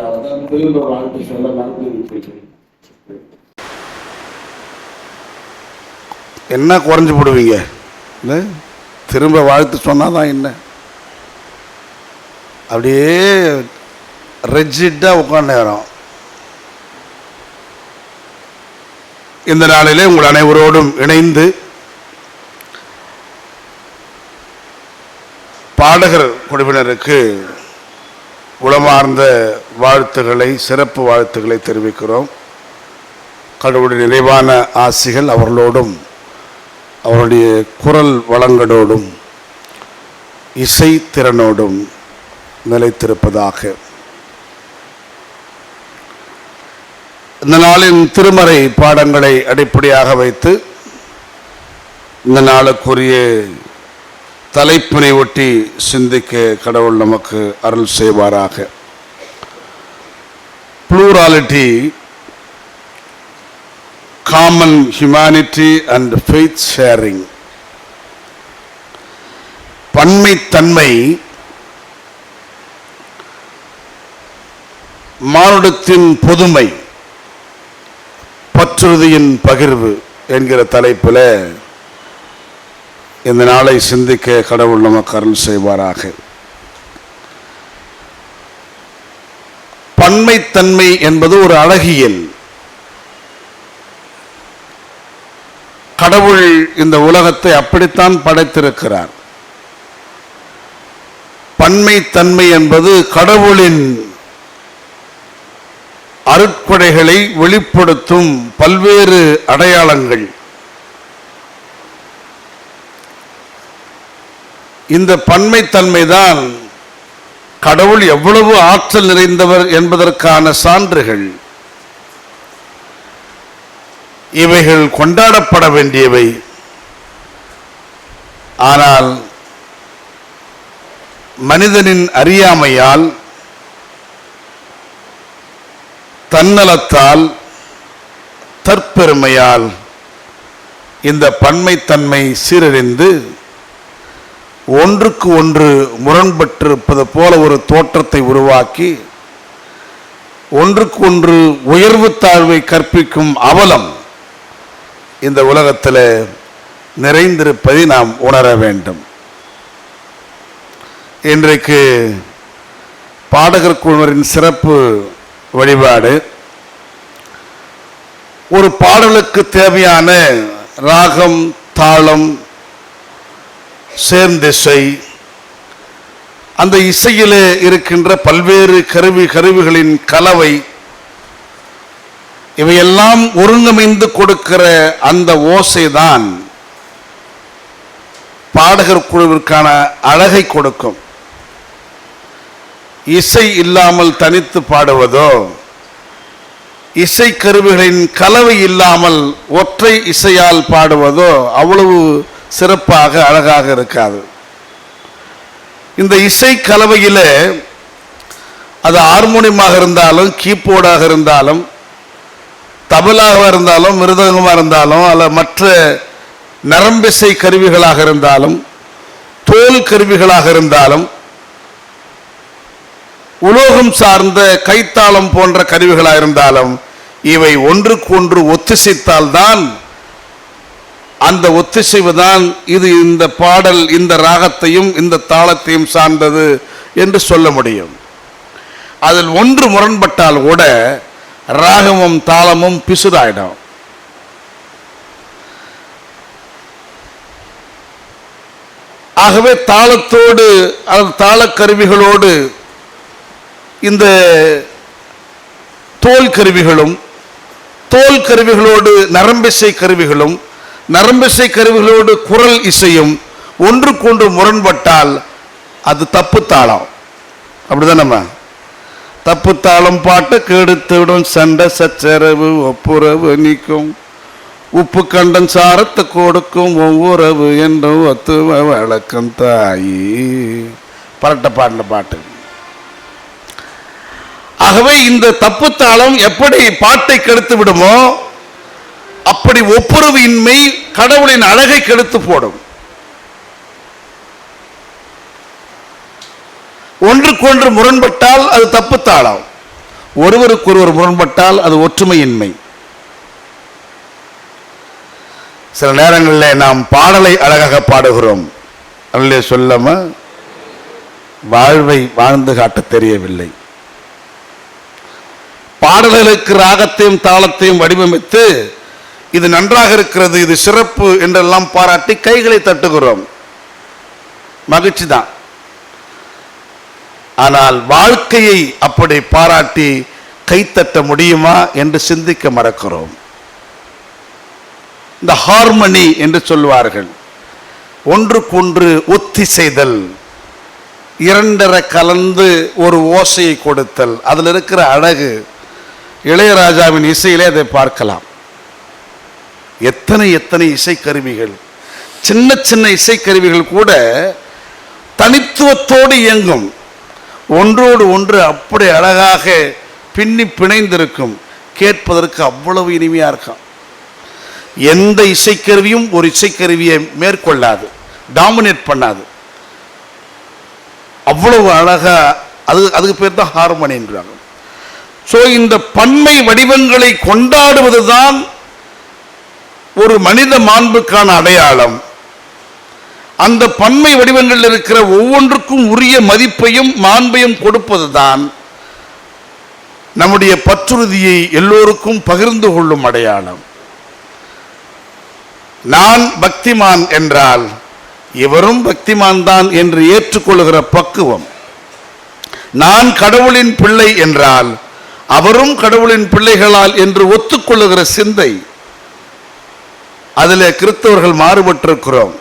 அதனால தான் திரும்ப வாழ்த்து சொல்ல மறந்து. என்ன குறைஞ்சு போடுவீங்க? திரும்ப வாழ்த்து சொன்னாதான் என்ன? அப்படியே ரெஜிட்டா உட்கார்ந்த நேரம். இந்த நாளிலே உங்கள் அனைவரோடும் இணைந்து பாடகர் குழுவினருக்கு உளமார்ந்த வாழ்த்துக்களை, சிறப்பு வாழ்த்துக்களை தெரிவிக்கிறோம். கடவுளுடைய நிறைவான ஆசிகள் அவர்களோடும், அவருடைய குரல் வளங்களோடும், இசை திறனோடும் நிலைத்திருப்பதாக. இந்த நாளின் திருமறை பாடங்களை அடிப்படையாக வைத்து இந்த நாளுக்குரிய தலைப்பினை ஒட்டி சிந்திக்க கடவுள் நமக்கு அருள் செய்வாராக. Plurality, common humanity and faith sharing. பன்மைத்தன்மை மானுடத்தின் பொதுமை, பற்றுறுதியின் பகிர்வு என்கிற தலைப்பில் இந்த நாளை சிந்திக்க கடவுள் நமக்கு அருள் செய்வாராக. பன்மைத்தன்மை என்பது ஒரு அழகியல். கடவுள் இந்த உலகத்தை அப்படித்தான் படைத்திருக்கிறார். பன்மைத்தன்மை என்பது கடவுளின் அருட்கொடைகளை வெளிப்படுத்தும் பல்வேறு அடையாளங்கள். இந்த பன்மைத்தன்மைதான் கடவுள் எவ்வளவு ஆற்றல் நிறைந்தவர் என்பதற்கான சான்றுகள். இவைகள் கொண்டாடப்பட வேண்டியவை. ஆனால் மனிதனின் அறியாமையால், தன்னலத்தால், தற்பெருமையால் இந்த பன்மைத்தன்மை சீரழிந்து ஒன்றுக்கு ஒன்று முரண்பட்டிருப்பது போல ஒரு தோற்றத்தை உருவாக்கி ஒன்றுக்கு ஒன்று உயர்வு தாழ்வை கற்பிக்கும் அவலம் இந்த உலகத்தில் நிறைந்திருப்பதை நாம் உணர வேண்டும். இன்றைக்கு பாடகர் குழுவினரின் சிறப்பு வழிபாடு, ஒரு பாடலுக்கு தேவையான ராகம், தாளம், சேர்ந்திசை, அந்த இசையிலே இருக்கின்ற பல்வேறு கருவிகளின் கலவை, இவையெல்லாம் ஒருங்கமைந்து கொடுக்கிற அந்த ஓசைதான் பாடகர் குழுவிற்கான அழகை கொடுக்கும். இசை இல்லாமல் தனித்து பாடுவதோ, இசை கருவிகளின் கலவை இல்லாமல் ஒற்றை இசையால் பாடுவதோ அவ்வளவு சிறப்பாக அழகாக இருக்காது. இந்த இசை கலவையில் அது ஹார்மோனியமாக இருந்தாலும், கீபோர்டாக இருந்தாலும், தபலாக இருந்தாலும், மிருதங்கமாக இருந்தாலும், அல்ல மற்ற நரம்பிசை கருவிகளாக இருந்தாலும், தோல் கருவிகளாக இருந்தாலும், உலோகம் சார்ந்த கைத்தாளம் போன்ற கருவிகளாக இருந்தாலும், இவை ஒன்றுக்கு ஒன்று ஒத்திசைத்தால்தான், அந்த ஒத்திசைவு தான் இது இந்த பாடல் இந்த ராகத்தையும் இந்த தாளத்தையும் சார்ந்தது என்று சொல்ல முடியும். அதில் ஒன்று முரண்பட்டால் கூட ராகமும் தாளமும் பிசுதாயிடும். ஆகவே தாளத்தோடு அல்லது தாளக்கருவிகளோடு இந்த தோல் கருவிகளும், தோல் கருவிகளோடு நரம்பிசை கருவிகளும், நரம்பிசை கருவிகளோடு குரல் இசையும் ஒன்றுக்கொன்று முரண்பட்டால் அது தப்பு தாளம். அப்படிதான் நம்ம தப்பு தாளம் பாட்டு கெடுத்துவிடும், சண்டை சச்சரவு ஒப்புரவு நீக்கும், உப்பு கண்டன் சாரத்தை கொடுக்கும் ஒவ்வொருவு என்று ஒத்துவ வழக்கம் தாயி பரட்ட பாடின பாட்டு. ஆகவே இந்த தப்பு தாளம் எப்படி பாட்டை கெடுத்து விடுமோ அப்படி ஒப்புரவு இன்மை கடவுளின் அழகை கெடுத்து போடும். ஒன்றுக்கொன்று முரண்பட்டால் அது தப்பு தாளம், ஒருவருக்கொருவர் முரண்பட்டால் அது ஒற்றுமையின்மை. சில நேரங்களில் நாம் பாடலை அழகாக பாடுகிறோம், அல்லே சொல்லாம வாழ்வை வாழ்ந்து காட்ட தெரியவில்லை. பாடல்களுக்கு ராகத்தையும் தாளத்தையும் வடிவமைத்து இது நன்றாக இருக்கிறது, இது சிறப்பு என்றெல்லாம் பாராட்டி கைகளை தட்டுகிறோம், மகிழ்ச்சி தான். ஆனால் வாழ்க்கையை அப்படி பாராட்டி கைத்தட்ட முடியுமா என்று சிந்திக்க மறக்கிறோம். இந்த ஹார்மனி என்று சொல்வார்கள், ஒன்றுக்கொன்று ஒத்திசைதல், இரண்டரை கலந்து ஒரு ஓசையை கொடுத்தல், அதில் இருக்கிற அழகு இளையராஜாவின் இசையிலே அதை பார்க்கலாம். எத்தனை எத்தனை இசைக்கருவிகள், சின்ன சின்ன இசைக்கருவிகள் கூட தனித்துவத்தோடு இயங்கும், ஒன்றோடு ஒன்று அப்படி அழகாக பின்னி பிணைந்திருக்கும், கேட்பதற்கு அவ்வளவு இனிமையாக இருக்கும். எந்த இசைக்கருவியும் ஒரு இசைக்கருவியை மேற்கொள்ளாது, டாமினேட் பண்ணாது, அவ்வளவு அழகா. அதுக்கு பேர் தான் ஹார்மோனின்றாங்க. ஸோ இந்த பன்மை வடிவங்களை கொண்டாடுவதுதான் ஒரு மனித மாண்புக்கான அடையாளம். அந்த பன்மை வடிவங்களில் இருக்கிற ஒவ்வொன்றுக்கும் உரிய மதிப்பையும் மாண்பையும் கொடுப்பதுதான் நம்முடைய பற்றுறுதியை எல்லோருக்கும் பகிர்ந்து கொள்ளும் அடையாளம். நான் பக்திமான் என்றால் இவரும் பக்திமான் தான் என்று ஏற்றுக்கொள்கிற பக்குவம். நான் கடவுளின் பிள்ளை என்றால் அவரும் கடவுளின் பிள்ளைகளால் என்று ஒத்துக்கொள்ளுகிற சிந்தை. அதில் கிறிஸ்தவர்கள் மாறுபட்டிருக்கிறோம்.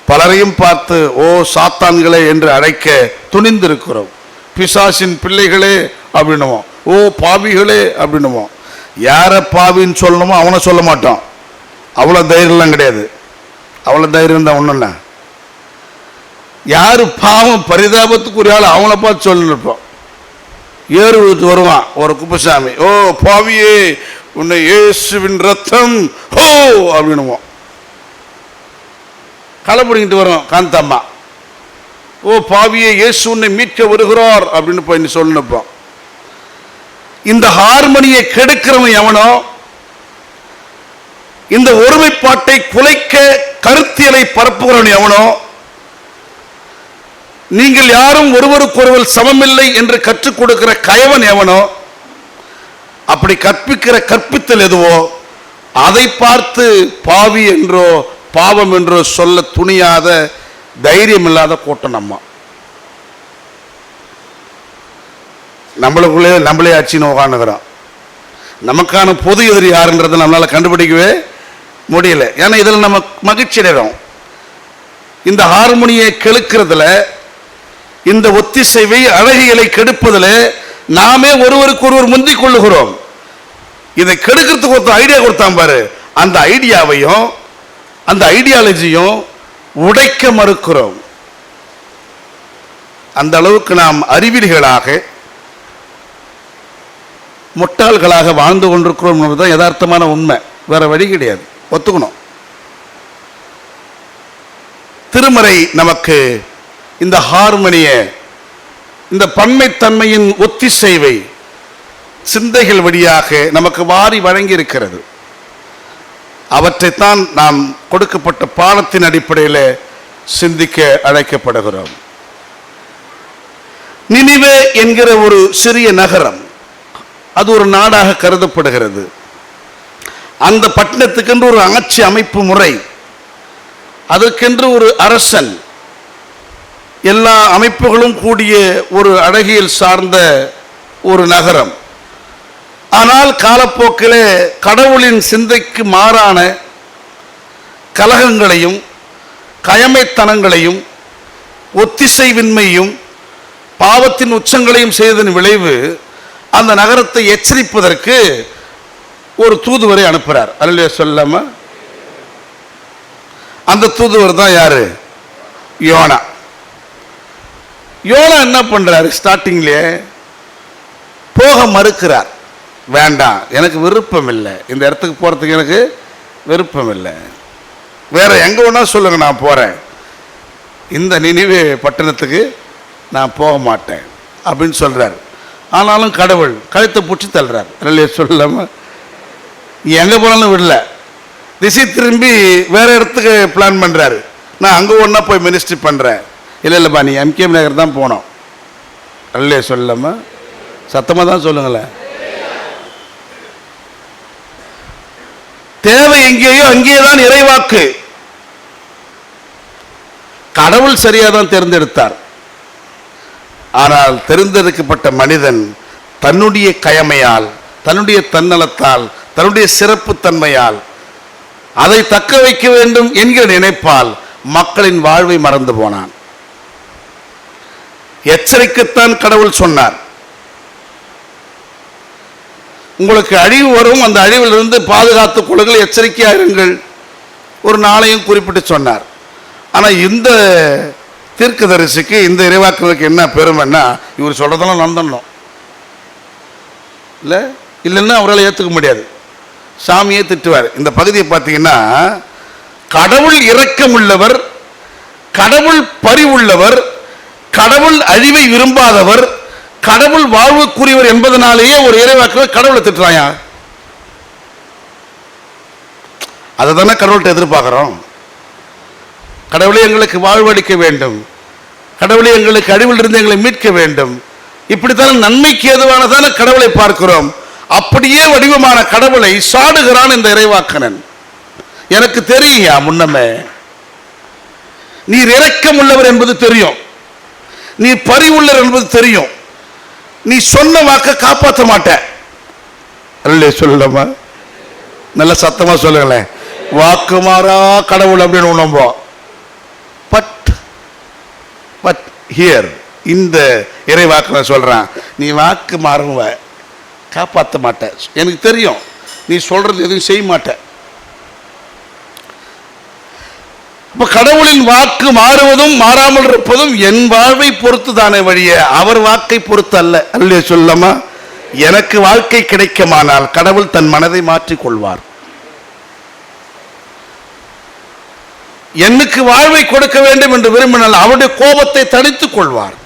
பலரையும் பார்த்து ஓ சாத்தான்களே என்று அழைக்க துணிந்திருக்கிறோம். பிசாசின் பிள்ளைகளே அப்படின்னுவோம், ஓ பாவிகளே அப்படின்னுவோம். யாரை பாவின்னு சொல்லணுமோ அவனை சொல்ல மாட்டோம், அவ்வளோ தைரியம்லாம் கிடையாது. அவ்வளோ தைரியம் தான் ஒன்றும் இல்லை. யார் பாவம் பரிதாபத்துக்குரிய ஆள் அவங்கள பார்த்து சொல்லிருப்போம். ஏறு வருவான் ஒரு குப்பசாமி, ஓ பாவியே உன்னை இயேசுவின் ரத்தம் ஹோ அப்படின்னுவோம். களை பிடிக்கிட்டு வரும் காந்தம்மா, ஓ பாவியே இயேசு உன்னை மீட்க வருகிறார் அப்படின்னு போய் சொல்லிருப்போம். இந்த ஹார்மனியை கெடுக்கிறவன் எவனோ, இந்த ஒருமைப்பாட்டை குலைக்க கருத்தியலை பரப்புகிறவன் எவனோ, நீங்கள் யாரும் ஒருவருக்கொருவர் சமமில்லை என்று கற்றுக் கொடுக்கிற கயவன் எவனோ, அப்படி கற்பிக்கிற கற்பித்தல் எதுவோ அதை பார்த்து பாவி என்றோ பாவம் என்றோ சொல்ல துணியாத தைரியம் இல்லாத கூட்டம் நம்மளுக்குள்ளே நம்மளே ஆட்சின்னு உட்காந்துக்கிறோம். நமக்கான பொது எதிரி யாருன்றதை நம்மளால கண்டுபிடிக்கவே முடியல. ஏன்னா இதில் நம்ம மகிழ்ச்சி அடைகிறோம். இந்த ஹார்மோனியை கெடுக்கிறதுல, இந்த ஒத்திசைவை அழகியலை கெடுப்பதில் நாமே ஒருவருக்கு ஒருவர் முந்திக் கொள்ளுகிறோம். இதை கெடுக்கிறதுக்கு ஒரு ஐடியா கொடுத்தான் பாரு, அந்த ஐடியாவையும் அந்த ஐடியாலஜியும் உடைக்க மறுக்கிறோம். அந்த அளவுக்கு நாம் அறிவிலிகளாக முட்டாள்களாக வாழ்ந்து கொண்டிருக்கிறோம் என்பதுதான் யதார்த்தமான உண்மை, வேற வழி கிடையாது, ஒத்துக்கணும். திருமறை நமக்கு இந்த ஹார்மனிய, இந்த பன்மைத்தன்மையின் ஒத்திசைவை சிந்தைகள் வழியாக நமக்கு வாரி வழங்கி இருக்கிறது. அவற்றைத்தான் நாம் கொடுக்கப்பட்ட பாடத்தின் அடிப்படையில் சிந்திக்க அழைக்கப்படுகிறோம். நினிவே என்கிற ஒரு சிறிய நகரம், அது ஒரு நாடாக கருதப்படுகிறது. அந்த பட்டணத்துக்கென்று ஒரு ஆட்சி அமைப்பு முறை, அதற்கென்று ஒரு அரசன், எல்லா அமைப்புகளும் கூடிய ஒரு அழகியல் சார்ந்த ஒரு நகரம். ஆனால் காலப்போக்கில் கடவுளின் சிந்தைக்கு மாறான கலகங்களையும் கயமைத்தனங்களையும் ஒத்திசைவின்மையும் பாவத்தின் உச்சங்களையும் செய்ததன் விளைவு அந்த நகரத்தை எச்சரிப்பதற்கு ஒரு தூதுவரை அனுப்புகிறார். அல்லையா சொல்லாம, அந்த தூதுவர் தான் யாரு? யோனா. யோனா என்ன பண்றாரு? ஸ்டார்டிங்லேயே போக மறுக்கிறார். வேண்டாம், எனக்கு விருப்பம் இல்லை, இந்த இடத்துக்கு போறதுக்கு எனக்கு விருப்பம் இல்லை, வேற எங்க வேணா சொல்லுங்க, நான் போறேன், இந்த நினிவே பட்டணத்துக்கு நான் போக மாட்டேன் அப்படின்னு சொல்றாரு. ஆனாலும் கடவுள் கழுத்தை பிடிச்சி தள்ளுறார். இல்லையா சொல்லாம எங்கே போனாலும் விடல, திசை திரும்பி வேற இடத்துக்கு பிளான் பண்ணுறாரு. நான் அங்கே ஒன்றா போய் மினிஸ்ட்ரி பண்ணுறேன். இல்லைப்பா நீ எம்கேஎம் நகர் தான் போனோம். இல்லையா சொல்லாம சத்தமாக தான் சொல்லுங்களேன். தேவை எங்கேயோ அங்கேயே தான் இறைவாக்கு. கடவுள் சரியாக தான் தேர்ந்தெடுத்தார். ஆனால் தேர்ந்தெடுக்கப்பட்ட மனிதன் தன்னுடைய கயமையால், தன்னுடைய தன்னலத்தால், தன்னுடைய சிறப்பு தன்மையால் அதை தக்க வைக்க வேண்டும் என்கிற நினைப்பால் மக்களின் வாழ்வை மறந்து போனான். எச்சரிக்கத்தான் கடவுள் சொன்னார், உங்களுக்கு அழிவு வரும், அந்த அழிவிலிருந்து பாதுகாத்துக் கொள்ளுங்கள், எச்சரிக்கையாயிருங்கள். ஒரு நாளையும் குறிப்பிட்டு சொன்னார். ஆனால் இந்த தீர்க்கதரிசிக்கு, இந்த இறைவாக்குறதுக்கு என்ன பெருமைன்னா, இவர் சொல்றதெல்லாம் நடந்துடணும் இல்லை, இல்லைன்னா அவரால் ஏற்றுக்க முடியாது. சாமியே திட்டுவார். இந்த பகுதியை பார்த்தீங்கன்னா, கடவுள் இரக்கமுள்ளவர், கடவுள் பரிவுள்ளவர், கடவுள் அழிவை விரும்பாதவர், கடவுள் வாழ்வுக்குரியவர் என்பதனாலேயே ஒரு இறைவாக்குறவர் கடவுளை திட்டுறாயா? அதை தானே கடவுள்கிட்ட எதிர்பார்க்கிறோம். கடவுளை எங்களுக்கு வாழ்வளிக்க வேண்டும், கடவுளை எங்களுக்கு அழிவிலிருந்து எங்களை மீட்க வேண்டும், இப்படித்தான நன்மைக்கு ஏதுவானதான கடவுளை பார்க்கிறோம். அப்படியே வடிவமான கடவுளை சாடுகிறான் இந்த இறைவாக்கனன். எனக்கு தெரியா, முன்னமே நீர் இரக்கம் உள்ளவர் என்பது தெரியும், நீ பரிவுள்ளவர் என்பது தெரியும், நீ சொன்ன வாக்க காப்பாற்ற மாட்டேன். சொல்லலாமா? நல்ல சத்தமா சொல்லுங்களேன். வாக்கு மாறா கடவுள் அப்படின்னு உணம்போம். பட் ஹியர் இந்த இறைவாக்கு சொல்றான், நீ வாக்கு மாறுவ, காப்பாற்ற மாட்ட. எனக்கு தெரியும் நீ சொல்றது எதுவும் செய்ய மாட்ட. இப்ப கடவுளின் வாக்கு மாறுவதும் மாறாமல் இருப்பதும் என் வாழ்வை பொறுத்து தானே வழிய அவர் வாக்கை பொறுத்து அல்ல. அல்ல சொல்லமா? எனக்கு வாழ்க்கை கிடைக்குமானால் கடவுள் தன் மனதை மாற்றிக் கொள்வார். எனக்கு வாழ்வை கொடுக்க வேண்டும் என்று விரும்பினால் அவருடைய கோபத்தை தணித்துக் கொள்வார்.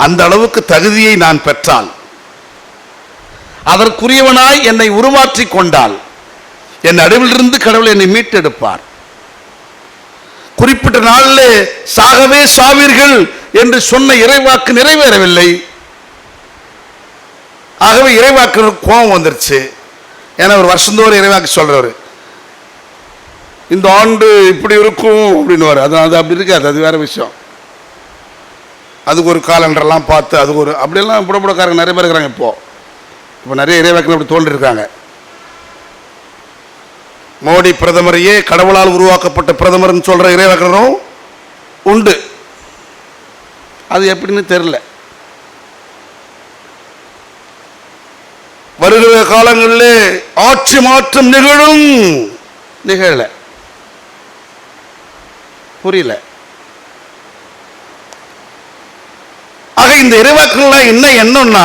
அந்த அளவுக்கு தகுதியை நான் பெற்றால், அதற்குரியவனாய் என்னை உருமாற்றி கொண்டால், என் நடுவிலிருந்து கடவுள் என்னை மீட்டெடுப்பார். குறிப்பிட்ட நாளில் சாகவே சாவீர்கள் என்று சொன்ன இறைவாக்கு நிறைவேறவில்லை. ஆகவே இறைவாக்கு கோபம் வந்துருச்சு. ஏன்னா ஒரு வருஷந்தோறும் இறைவாக்கு சொல்றவர், இந்த ஆண்டு இப்படி இருக்கும் அப்படின்னு. அது அப்படி இருக்காது, அது வேற விஷயம். அதுக்கு ஒரு காலண்டர்லாம் பார்த்து அதுக்கு ஒரு அப்படியெல்லாம் புடப்புடக்காரங்க நிறைய பேர் இருக்கிறாங்க. இப்போ நிறைய இறைவாக்கு அப்படி தோன்றிருக்காங்க. மோடி பிரதமரையே கடவுளால் உருவாக்கப்பட்ட பிரதமர்னு சொல்ற இறைவாக்கரும் உண்டு. அது எப்படின்னு தெரியல. வருகிற காலங்களில் ஆட்சி மாற்றம் நிகழும், நிகழல. புரியல. ஆக இந்த இறைவாக்குலாம் என்ன என்னன்னா,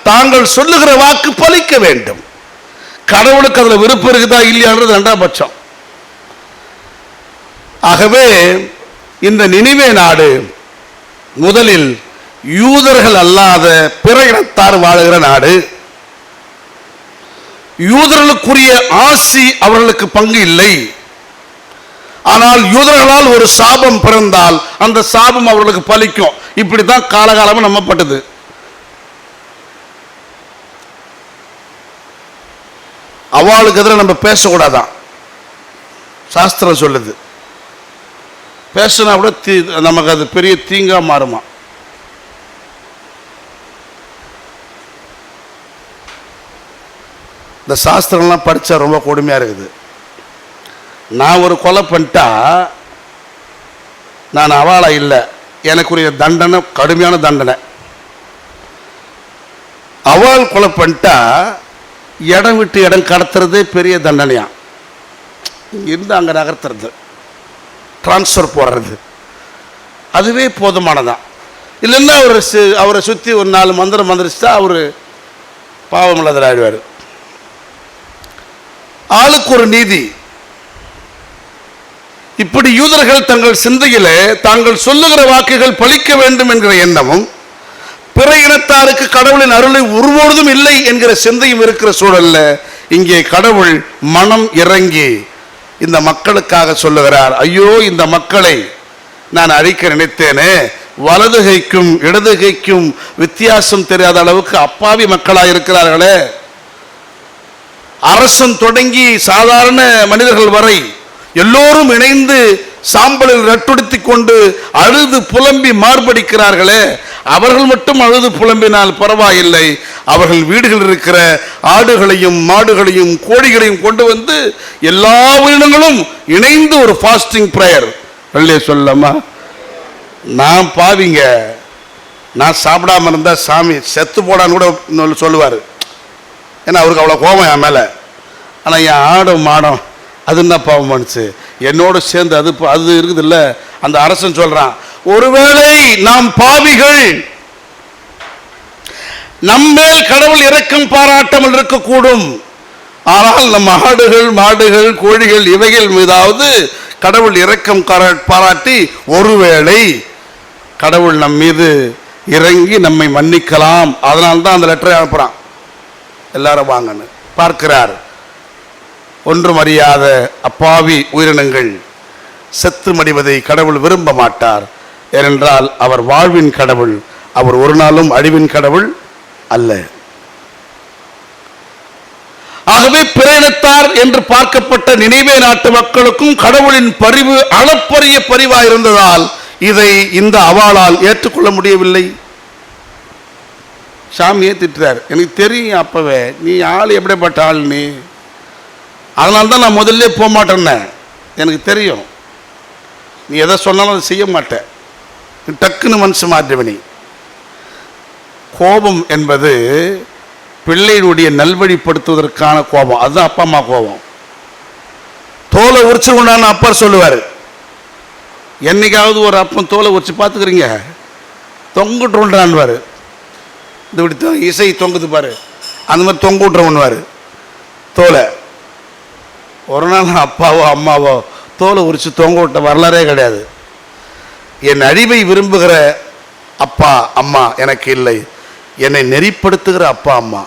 தாங்கள் சொல்லுகிற வாக்கு பலிக்க வேண்டும். கடவுளுக்கு அதுல விருப்பம் இருக்குதா இல்லையான்றது இரண்டாம் பட்சம். ஆகவே இந்த நினிவே நாடு முதலில் யூதர்கள் அல்லாத பிற இனத்தார் வாழுகிற நாடு. யூதர்களுக்குரிய ஆசி அவர்களுக்கு பங்கு இல்லை. ஆனால் யூதர்களால் ஒரு சாபம் பிறந்தால் அந்த சாபம் அவர்களுக்கு பலிக்கும். இப்படித்தான் காலகாலமா நம்பப்பட்டது. அவளுக்கு எதிராக நம்ம பேசக்கூடாதான், சாஸ்திரம் சொல்லுது. பேசினா கூட நமக்கு அது பெரிய தீங்கா மாறுமா. இந்த சாஸ்திரம்லாம் படித்தா ரொம்ப கொடுமையாக இருக்குது. நான் ஒரு கொலை பண்ணிட்டா நான் அவாளா இல்லை, எனக்குரிய தண்டனை கடுமையான தண்டனை. அவள் கொலை பண்ணிட்டா இடம் விட்டு இடம் கடத்துறதே பெரிய தண்டனையா. இருந்து அங்கே நகர்த்துறது, டிரான்ஸ்ஃபர் போடுறது, அதுவே போதுமானதான். இல்லைன்னா அவரை சுற்றி ஒரு 4 மந்திரம் மந்திரிச்சுட்டா அவர் பாவம் இல்லாத ஆயிடுவார். ஆளுக்கு ஒரு நீதி. இப்படி யூதர்கள் தங்கள் சிந்தையிலே தாங்கள் சொல்லுகிற வாக்குகள் பலிக்க வேண்டும் என்கிற எண்ணமும், பிற இனத்தாருக்கு கடவுளின் அருளை ஒருபொழுதும் இல்லை என்கிற சிந்தையும் இருக்கிற சூழல்ல இங்கே கடவுள் மனம் இறங்கி இந்த மக்களுக்காக சொல்லுகிறார். ஐயோ, இந்த மக்களை நான் அழிக்க நினைத்தேனே, வலது கைக்கும் இடது கைக்கும் வித்தியாசம் தெரியாத அளவுக்கு அப்பாவி மக்களாக இருக்கிறார்களே. அரசன் தொடங்கி சாதாரண மனிதர்கள் வரை எல்லோரும் இணைந்து சாம்பலில் ரட்டுடுத்திக் கொண்டு அழுது புலம்பி மார்படிக்கிறார்களே, அவர்கள் மட்டும் அழுது புலம்பினால் பரவாயில்லை, அவர்கள் வீடுகளில் இருக்கிற ஆடுகளையும் மாடுகளையும் கோழிகளையும் கொண்டு வந்து எல்லா உயிரினங்களும் இணைந்து ஒரு ஃபாஸ்டிங் பிரேயர் சொல்லலாமா? நான் பாவிங்க, நான் சாப்பிடாம இருந்தா சாமி செத்து போடான்னு கூட சொல்லுவார். ஏன்னா அவருக்கு அவ்வளோ கோபம் என் மேலே. ஆனால் என் ஆடும் மாடம் அது என்ன பாவம் பண்ணுச்சு, என்னோடு சேர்ந்து அது இருக்குது இல்லை. அந்த அரசன் சொல்றான், ஒருவேளை நாம் பாவிகள், நம்மேல் கடவுள் இரக்கம் பாராட்டாமல் இருக்கக்கூடும், ஆனால் நம் ஆடுகள் மாடுகள் கோழிகள் இவைகள் மீதாவது கடவுள் இரக்கம் பாராட்டி ஒருவேளை கடவுள் நம் மீது இறங்கி நம்மை மன்னிக்கலாம். அதனால்தான் அந்த லெட்டரை அனுப்புறான், எல்லாரும் வாங்கன்னு. பார்க்கிறார், ஒன்றும் அறியாத அப்பாவி உயிரினங்கள் செத்து மடிவதை கடவுள் விரும்ப மாட்டார். ஏனென்றால் அவர் வாழ்வின் கடவுள், அவர் ஒரு நாளும் அழிவின் கடவுள் அல்ல. ஆகவே பிற இனத்தார் என்று பார்க்கப்பட்ட நினைவே நாட்டு மக்களுக்கும் கடவுளின் பரிவு அளப்பரிய பரிவாக இருந்ததால் இதை இந்த அவாளால் ஏற்றுக்கொள்ள முடியவில்லை. சாமியே திட்டுறார், எனக்கு தெரியும் அப்பவே நீ ஆள் எப்படிப்பட்ட ஆள் நீ, அதனால்தான் நான் முதல்ல போக மாட்டேன்ன, எனக்கு தெரியும் நீ எதை சொன்னாலும் அதை செய்ய மாட்டேன், டக்குன்னு மனசு மாற்றவனி. கோபம் என்பது பிள்ளையினுடைய நல்வழிப்படுத்துவதற்கான கோபம், அதுதான் அப்பா அம்மா கோபம். தோலை உரிச்சு கொண்டான்னு அப்பா சொல்லுவார். என்னைக்காவது ஒரு அப்பன் தோலை உரிச்சு பார்த்துக்கிறீங்க, தொங்கிட்டு விட்டுறான்வார். இந்த இப்படி இசை தொங்குது பாரு, அந்த மாதிரி தொங்க விட்டுறவன்வார் தோலை. ஒரு நாள் அப்பாவோ அம்மாவோ தோலை உரிச்சு தொங்க விட்ட வரலாறே கிடையாது. என் அழிவை விரும்புகிற அப்பா அம்மா எனக்கு இல்லை, என்னை நெறிப்படுத்துகிற அப்பா அம்மா,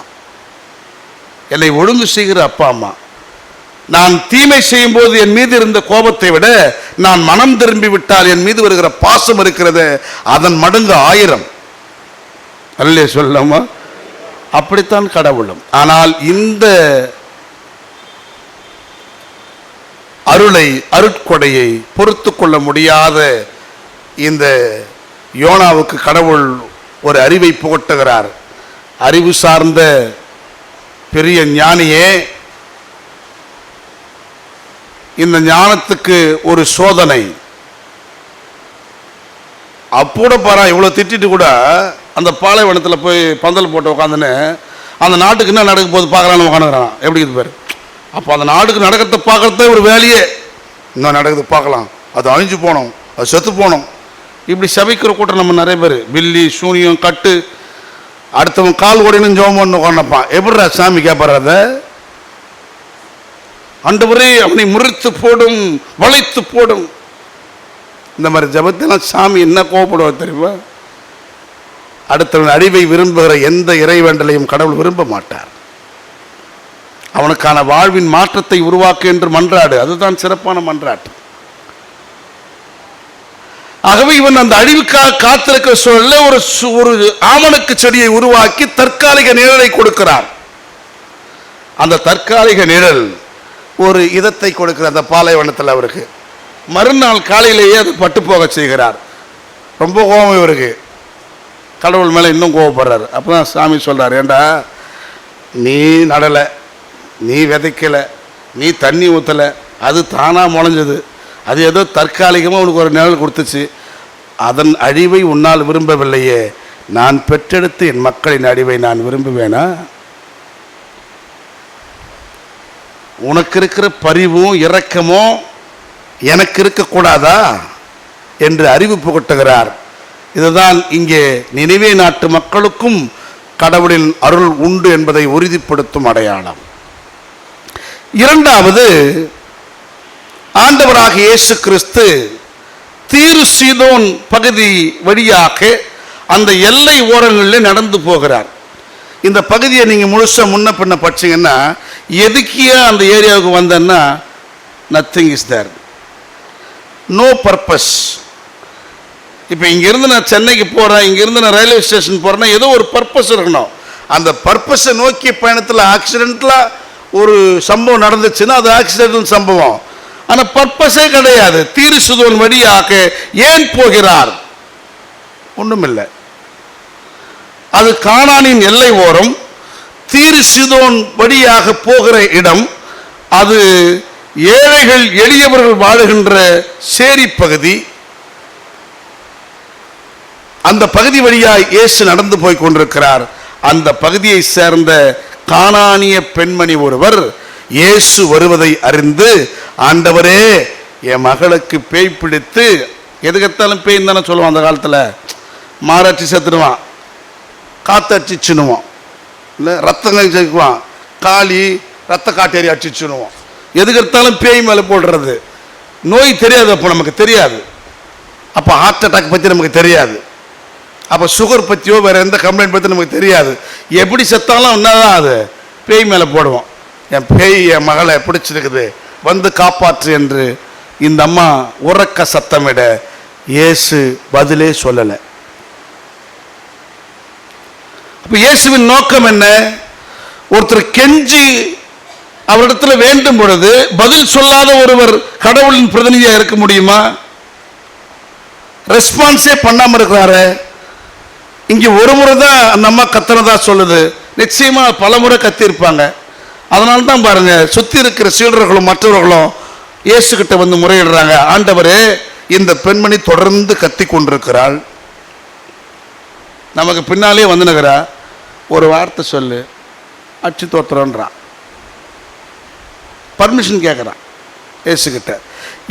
என்னை ஒழுங்கு செய்கிற அப்பா அம்மா. நான் தீமை செய்யும் போது என் மீது இருந்த கோபத்தை விட நான் மனம் திரும்பி விட்டால் என் மீது வருகிற பாசம் இருக்கிறது அதன் மடங்கு 1000. அல்லே சொல்லாமா? அப்படித்தான் கடவுளும். ஆனால் இந்த அருளை அருட்கொடையை பொறுத்து கொள்ள முடியாத இந்த யோனாவுக்கு கடவுள் ஒரு அறிவை புகட்டுகிறார். அறிவு சார்ந்த பெரிய ஞானியே, இந்த ஞானத்துக்கு ஒரு சோதனை. அப்போட பாரா, இவ்வளோ திட்டிட்டு கூட அந்த பாலைவனத்தில் போய் பந்தல் போட்டு உட்காந்துன்னு அந்த நாட்டுக்கு என்ன நடக்க போது பார்க்கலான்னு உட்காந்துக்கிறான். எப்படி இது பேர்? அப்போ அந்த நாட்டுக்கு நடக்கிறத பார்க்கறதே ஒரு வேலையே. இன்னும் நடக்குது பார்க்கலாம், அது அழிஞ்சு போனோம், அது செத்து போனோம், இப்படி சபிக்கிற கூட்டம் நம்ம நிறைய பேர். பில்லி சூனியம் கட்டு, அடுத்தவன் கால் ஓடினு ஜோம் பண்ணு உட்காந்துப்பான். எப்படிடா சாமி கேட்பார்? ஆண்டவரே அவனை முறித்து போடும், வளைத்து போடும். இந்த மாதிரி ஜபத்தெல்லாம் சாமி என்ன கோபப்படுவார் தெரியுமா? அடுத்தவன் அழிவை விரும்புகிற எந்த இறைவேண்டலையும் கடவுள் விரும்ப மாட்டார். அவனுக்கான வாழ்வின் மாற்றத்தை உருவாக்கு என்று மன்றாடு, அதுதான் சிறப்பான மன்றாட்டு. ஆகவே இவன் அந்த அழிவுக்காக காத்திருக்கிற சூழல்ல ஒரு ஆமணக்கு செடியை உருவாக்கி தற்காலிக நிழலை கொடுக்கிறார். அந்த தற்காலிக நிழல் ஒரு இதத்தை கொடுக்கிற அந்த பாலைவனத்தில் அவருக்கு மறுநாள் காலையிலேயே அது பட்டு போக செய்கிறார். ரொம்ப கோபம் இவருக்கு, கடவுள் மேலே இன்னும் கோபப்படுறாரு. அப்போதான் சாமி சொல்றார், ஏண்டா நீ நடலை, நீ விதைக்கலை, நீ தண்ணி ஊற்றலை, அது தானாக முளைஞ்சது, அது ஏதோ தற்காலிகமாக உனக்கு ஒரு நிழல் கொடுத்துச்சு, அதன் அழிவை உன்னால் விரும்பவில்லையே, நான் பெற்றெடுத்து என் மக்களின் அழிவை நான் விரும்புவேனா? உனக்கு இருக்கிற பரிவும் இரக்கமும் எனக்கு இருக்கக்கூடாதா என்று அறிவு புகட்டுகிறார். இதுதான் இங்கே நினைவே நாட்டு மக்களுக்கும் கடவுளின் அருள் உண்டு என்பதை உறுதிப்படுத்தும் அடையாளம். இரண்டாவது, ஆண்டவராக இயேசு கிறிஸ்து தீரு சீதோன் பகுதி வழியாக அந்த எல்லை ஓரங்களில் நடந்து போகிறார். இந்த பகுதியை நீங்க முழுசா முன்ன பின்ன படிச்சீங்கன்னா, எதுக்கியா அந்த ஏரியாவுக்கு வந்தேன்னா nothing is there, no purpose. இப்போ இங்கிருந்து நான் சென்னைக்கு போறேன், இங்கிருந்து நான் ரயில்வே ஸ்டேஷன் போறேன்னா ஏதோ ஒரு பர்பஸ் இருக்கணும். அந்த பர்பஸை நோக்கி பயணத்தில் ஆக்சிடென்ட்ல ஒரு சம்பவம் நடந்துச்சுன்னா அது ஆக்சிடென்டல் சம்பவம். ஆனா பர்பஸே கிடையாது. தீரு சிதோன் வழியாக ஏன் போகிறார்? ஒண்ணுமில்லை. அது கானானின் எல்லை ஓரம், தீரு சிதோன் வழியாக போகிற இடம். அது ஏழைகள் எளியவர்கள் வாழுகின்ற சேரி பகுதி. அந்த பகுதி வழியாய் இயேசு நடந்து போய் கொண்டிருக்கிறார். அந்த பகுதியை சேர்ந்த கானானிய பெண்மணி ஒருவர் இயேசு வருவதை அறிந்து, ஆண்டவரே என் மகளுக்கு பேய் பிடித்து, எதுக்கத்தாலும் பேய் தானே சொல்லுவான் அந்த காலத்தில், மாராட்சி செத்துடுவான், காத்தடிச்சு சின்னுவான், இல்லை ரத்தங்கள் சேர்க்குவான், காளி ரத்த காட்டேரி அடிச்சுன்னுவான். எதுக்கெடுத்தாலும் பேய் மேலே போடுறது. நோய் தெரியாது, அப்போ நமக்கு தெரியாது. அப்போ ஹார்ட் அட்டாக் பற்றி நமக்கு தெரியாது. அப்போ சுகர் பற்றியோ வேற எந்த கம்ப்ளைண்ட் பற்றி நமக்கு தெரியாது. எப்படி செத்தாலும் என்னதான் அது பேய் மேலே போடுவோம். என் பேய் என் மகளை பிடிச்சிருக்குது, வந்து காப்பாற்று என்று இந்த அம்மா உறக்க சத்தமிட இயேசு பதிலே சொல்லலை. அப்ப இயேசுவின் நோக்கம் என்ன? ஒருத்தர் கெஞ்சி அவரிடத்துல வேண்டும் பொழுது பதில் சொல்லாத ஒருவர் கடவுளின் பிரதிநிதியா இருக்க முடியுமா? ரெஸ்பான்ஸே பண்ணாம இருக்கிறாரு. இங்க ஒரு முறை தான் அந்த அம்மா கத்தனதா சொல்லுது, நிச்சயமா பல முறை கத்தி இருப்பாங்க. அதனால தான் பாருங்க, சுத்தி இருக்கிற சீடர்களும் மற்றவர்களும் இயேசு கிட்ட வந்து முறையிடுறாங்க, ஆண்டவரே இந்த பெண்மணி தொடர்ந்து கத்தி கொண்டிருக்கிறாள், நமக்கு பின்னாலே வந்து நகரா, ஒரு வார்த்தை சொல்லு, அச்சு தோத்துறோன்றான். பர்மிஷன் கேட்குறான் இயேசு கிட்ட.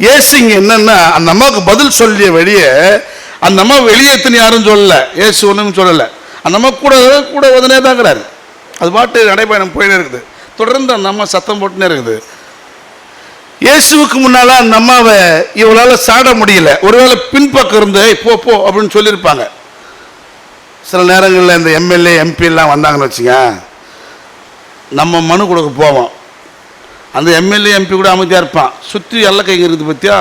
இயேசு இங்க என்னன்னா, அந்த அம்மாவுக்கு பதில் சொல்லிய வெளியே அந்த அம்மா வெளியேற்றுன்னு யாரும் சொல்லல, இயேசு ஒன்றும் சொல்லலை. அந்த அம்மா கூட கூட உடனே தாங்கிறாரு. அது பாட்டு நடைபயணம் போயினே இருக்குது. தொடர்ந்து அந்த அம்மா சத்தம் போட்டுனே இருக்குது. இயேசுவுக்கு முன்னால அந்த அம்மாவை இவளால் சாட முடியல. ஒருவேளை பின்பக்கம் இருந்து போ போ அப்படின்னு சொல்லியிருப்பாங்க. சில நேரங்களில் இந்த எம்எல்ஏ எம்பி எல்லாம் வந்தாங்கன்னு வச்சுங்க, நம்ம மனு கொடுக்க போவோம். அந்த எம்எல்ஏ எம்பி கூட அமைதியாக இருப்பான், சுற்றி எல்லை கைங்க இருக்குது பற்றியா,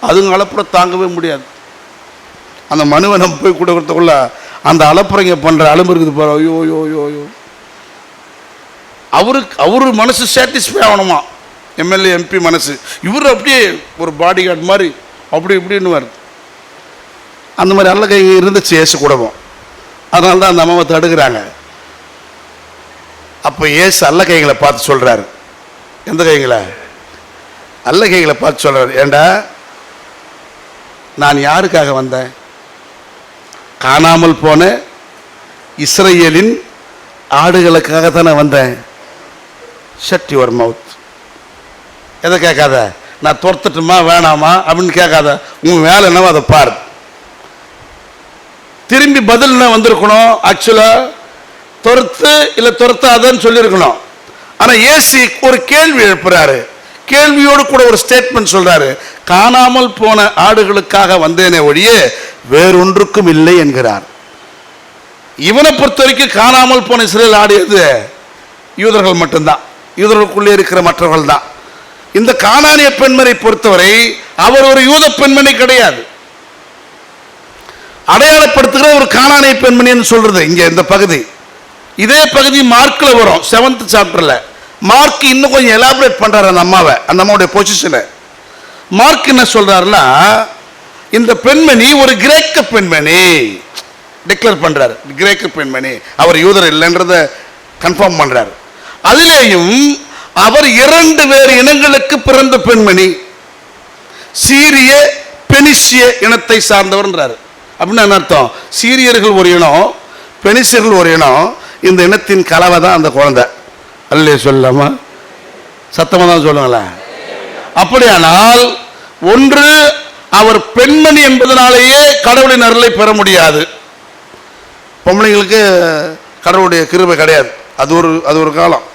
அதுங்க அலப்புற தாங்கவே முடியாது. அந்த மனுவை நம்ம போய் கொடுக்கறதுக்குள்ள அந்த அலப்புறங்க பண்ணுற அலும்பு இருக்குது பாரு, ஐயோ ஐயோ ஐயோ ஐயோ. அவரு மனசு சாட்டிஸ்ஃபை ஆகணுமா, எம்எல்ஏ எம்பி மனசு. இவர் அப்படியே ஒரு பாடி கார்டு மாதிரி அப்படி இப்படின்னு வருது. அந்த மாதிரி அல்ல கை இருந்துச்சு இயேசு கூடவும். அதனால தான் அந்த அம்மாவை தடுக்கிறாங்க. அப்போ இயேசு அல்ல கைகளை பார்த்து சொல்றாரு. எந்த கைகளை? அல்ல கைகளை பார்த்து சொல்றாரு, ஏண்டா நான் யாருக்காக வந்தேன்? காணாமல் போன இஸ்ரேலின் ஆடுகளுக்காக தானே வந்தேன். Shut your mouth. எதை கேட்காத, நான் துரத்துட்டுமா வேணாமா அப்படின்னு கேட்காத, உன் வேலை என்னவோ அதை பாரு. திரும்பி பதில் என்ன வந்திருக்கணும்? ஆக்சுவலா துரத்து இல்லை துரத்தாதன்னு சொல்லியிருக்கணும். ஆனால் இயேசு ஒரு கேள்வி எழுப்புறாரு. கேள்வியோடு கூட ஒரு ஸ்டேட்மெண்ட் சொல்றாரு, காணாமல் போன ஆடுகளுக்காக வந்தேனே ஒழிய வேறொன்றுக்கும் இல்லை என்கிறார். இவனை பொறுத்த வரைக்கும் காணாமல் போன இஸ்ரேல் ஆடு எது? யூதர்கள் மட்டும்தான், யூதர்களுக்குள்ளே இருக்கிற மற்றவர்கள் தான். இந்த கானானிய பெண்மணி பொறுத்தவரை அவர் ஒரு யூத பெண்மணி கிடையாது, அடையாளப்படுத்துகிற ஒரு கானானிய பெண்மணின்னு சொல்றது இங்க இந்த பகுதி. இதே பகுதி மார்க்ல வரும், 7th சாப்டர்ல. மார்க் இன்னும் கொஞ்சம் எலாபரேட் பண்றாரு அந்த அம்மாவை, அந்த அம்மாவுடைய பொசிஷனை. மார்க் என்ன சொல்றாருன்னா, இந்த பெண்மணி ஒரு கிரேக்க பெண்மணி டிக்ளேர் பண்றாரு. கிரேக்க பெண்மணி, அவர் யூதர் இல்லைன்றத கன்ஃபார்ம் பண்றாரு. அதிலேயும் அவர் 2 வேறு இனங்களுக்கு பிறந்த பெண்மணி, சீரிய பெனிசிய இனத்தை சார்ந்தவர்ன்றாரு. அப்படின்னு என்ன அர்த்தம்? சீரியர்கள் ஒரு இனம், பெனிசியர்கள் ஒரு இனம். இந்த இனத்தின் கலவை தான் அந்த குழந்தை. அல்லே சொல்லாமா, சத்தமாக தான் சொல்லுங்களேன். அப்படியானால் ஒன்று, அவர் பெண்மணி என்பதனாலேயே கடவுளின் அருளை பெற முடியாது. பொம்பளைங்களுக்கு கடவுளுடைய கிருபை கிடையாது. அது ஒரு காலம்,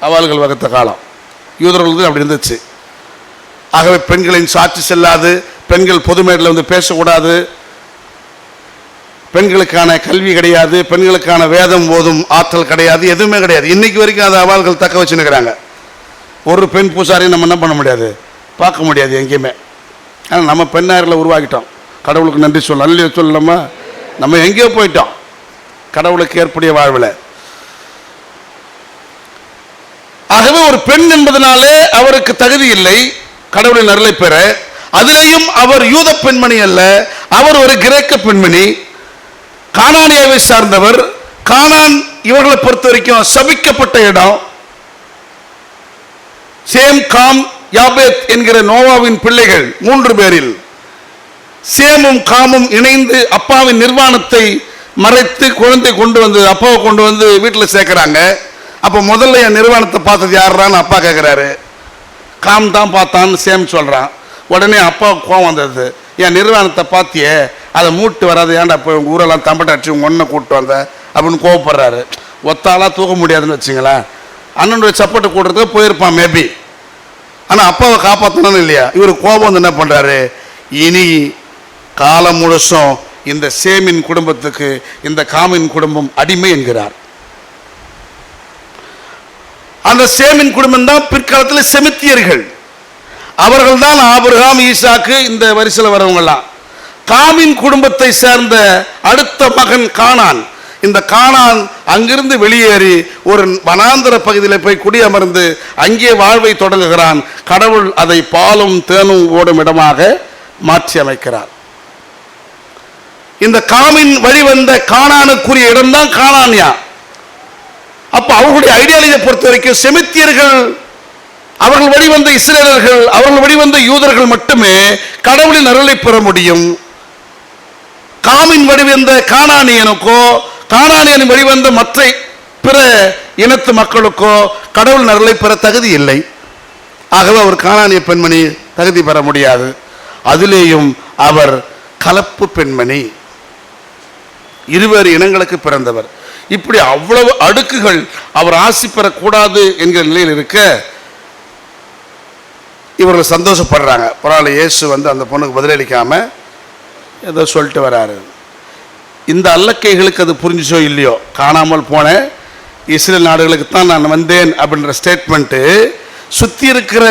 அவாள்கள் வகுத்த காலம். யூதர்களுக்கு அப்படி இருந்துச்சு. ஆகவே பெண்களின் சாட்சி செல்லாது, பெண்கள் பொது மேடையில் வந்து பேசக்கூடாது, பெண்களுக்கான கல்வி கிடையாது, பெண்களுக்கான வேதம் ஓதும் ஆற்றல் கிடையாது, எதுவுமே கிடையாது. இன்னைக்கு வரைக்கும் அதை அவர்கள் தக்க வச்சுன்னுக்கிறாங்க. ஒரு பெண் பூசாரியும் நம்ம என்ன பண்ண முடியாது, பார்க்க முடியாது எங்கேயுமே. ஆனால் நம்ம பெண்ணாரில் உருவாக்கிட்டோம். கடவுளுக்கு நன்றி சொல்ல நல்ல சொல்லலாமா? நம்ம எங்கேயோ போயிட்டோம் கடவுளுக்கு ஏற்புடைய வாழ்வில். ஆகவே ஒரு பெண் என்பதனாலே அவருக்கு தகுதி இல்லை கடவுளின் அருளை பெற. அதிலேயும் அவர் யூத பெண்மணி அல்ல, அவர் ஒரு கிரேக்க பெண்மணி, கானானியாவை சார்ந்தவர். கானான் இவர்களை பொறுத்த வரைக்கும் சபிக்கப்பட்ட இடம். சேம், காம், யாபேத் என்கிற நோவாவின் பிள்ளைகள் 3 பேரில் சேமும் காமும் இணைந்து அப்பாவின் நிர்வாணத்தை மறைத்து குழந்தை கொண்டு வந்து அப்பாவை கொண்டு வந்து வீட்டில் சேர்க்கிறாங்க. அப்போ முதல்ல என் நிர்வாணத்தை பார்த்தது யாருன்னு அப்பா கேட்குறாரு. காம் தான் பார்த்தான்னு சேம் சொல்கிறான். உடனே அப்பாவுக்கு கோவம் வந்தது, என் நிர்வாணத்தை பார்த்தியே, அதை மூட்டு வராது, ஏன்டா இப்போ உங்கள் ஊரெல்லாம் தம்பட்டை அடிச்சு உங்கள் ஒன்றை கூப்பிட்டு வந்த அப்படின்னு கோவப்படுறாரு. ஒத்தாலாம் தூக்க முடியாதுன்னு வச்சுங்களேன். அண்ணனுடைய சப்போர்ட்டு கூட்டுறதுக்கு போயிருப்பான் மேபி. ஆனால் அப்பாவை காப்பாற்றணும் இல்லையா? இவர் கோபம் வந்து என்ன பண்ணுறாரு, இனி காலம் முழுசும் இந்த சேமின் குடும்பத்துக்கு இந்த காமின் குடும்பம் அடிமை என்கிறார். அந்த சேமின் குடும்பம் தான் பிற்காலத்தில் செமித்தியர்கள். அவர்கள் தான் ஆபிரகாம், ஈசாக்கு, இந்த வரிசையில் வரவங்கலாம். காமின் குடும்பத்தை சேர்ந்த அடுத்த மகன் கானான். இந்த கானான் அங்கிருந்து வெளியேறி ஒரு வனாந்தர பகுதியில் போய் குடியமர்ந்து அங்கே வாழ்வை தொடங்குகிறான். கடவுள் அதை பாலும் தேனும் ஓடும் இடமாக மாற்றி அமைக்கிறார். இந்த காமின் வழிவந்த கானானுக்குரிய இடம்தான் கானானியா. அப்ப அவர்களுடைய ஐடியாலஜியை பொறுத்த வரைக்கும் செமித்தியர்கள், அவர்கள் வழிவந்த இஸ்ரேலர்கள், அவர்கள் வழிவந்த யூதர்கள் மட்டுமே கடவுளின் அருளை பெற முடியும். காமின் வழிவந்த கானானியனுக்கோ கானானியன் வழிவந்த மற்ற பிற இனத்து மக்களுக்கோ கடவுளின் அருளை பெற தகுதி இல்லை. ஆகவே அவர் கானானிய பெண்மணி தகுதி பெற முடியாது. அதிலேயும் அவர் கலப்பு பெண்மணி, இருவேறு இனங்களுக்கு பிறந்தவர். இப்படி அவ்வளவு அடுக்குகள் அவர் ஆசி பெறக்கூடாது என்கிற நிலையில் இருக்க இவர்கள் சந்தோஷப்படுறாங்க. பரவாயில்ல, இயேசு வந்து அந்த பொண்ணுக்கு பதிலளிக்காம ஏதோ சொல்லிட்டு வராரு. இந்த அல்லக்கைகளுக்கு அது புரிஞ்சுச்சோ இல்லையோ, காணாமல் போன இஸ்ரேல் நாடுகளுக்கு தான் நான் வந்தேன் அப்படின்ற ஸ்டேட்மெண்ட்டு சுற்றி இருக்கிற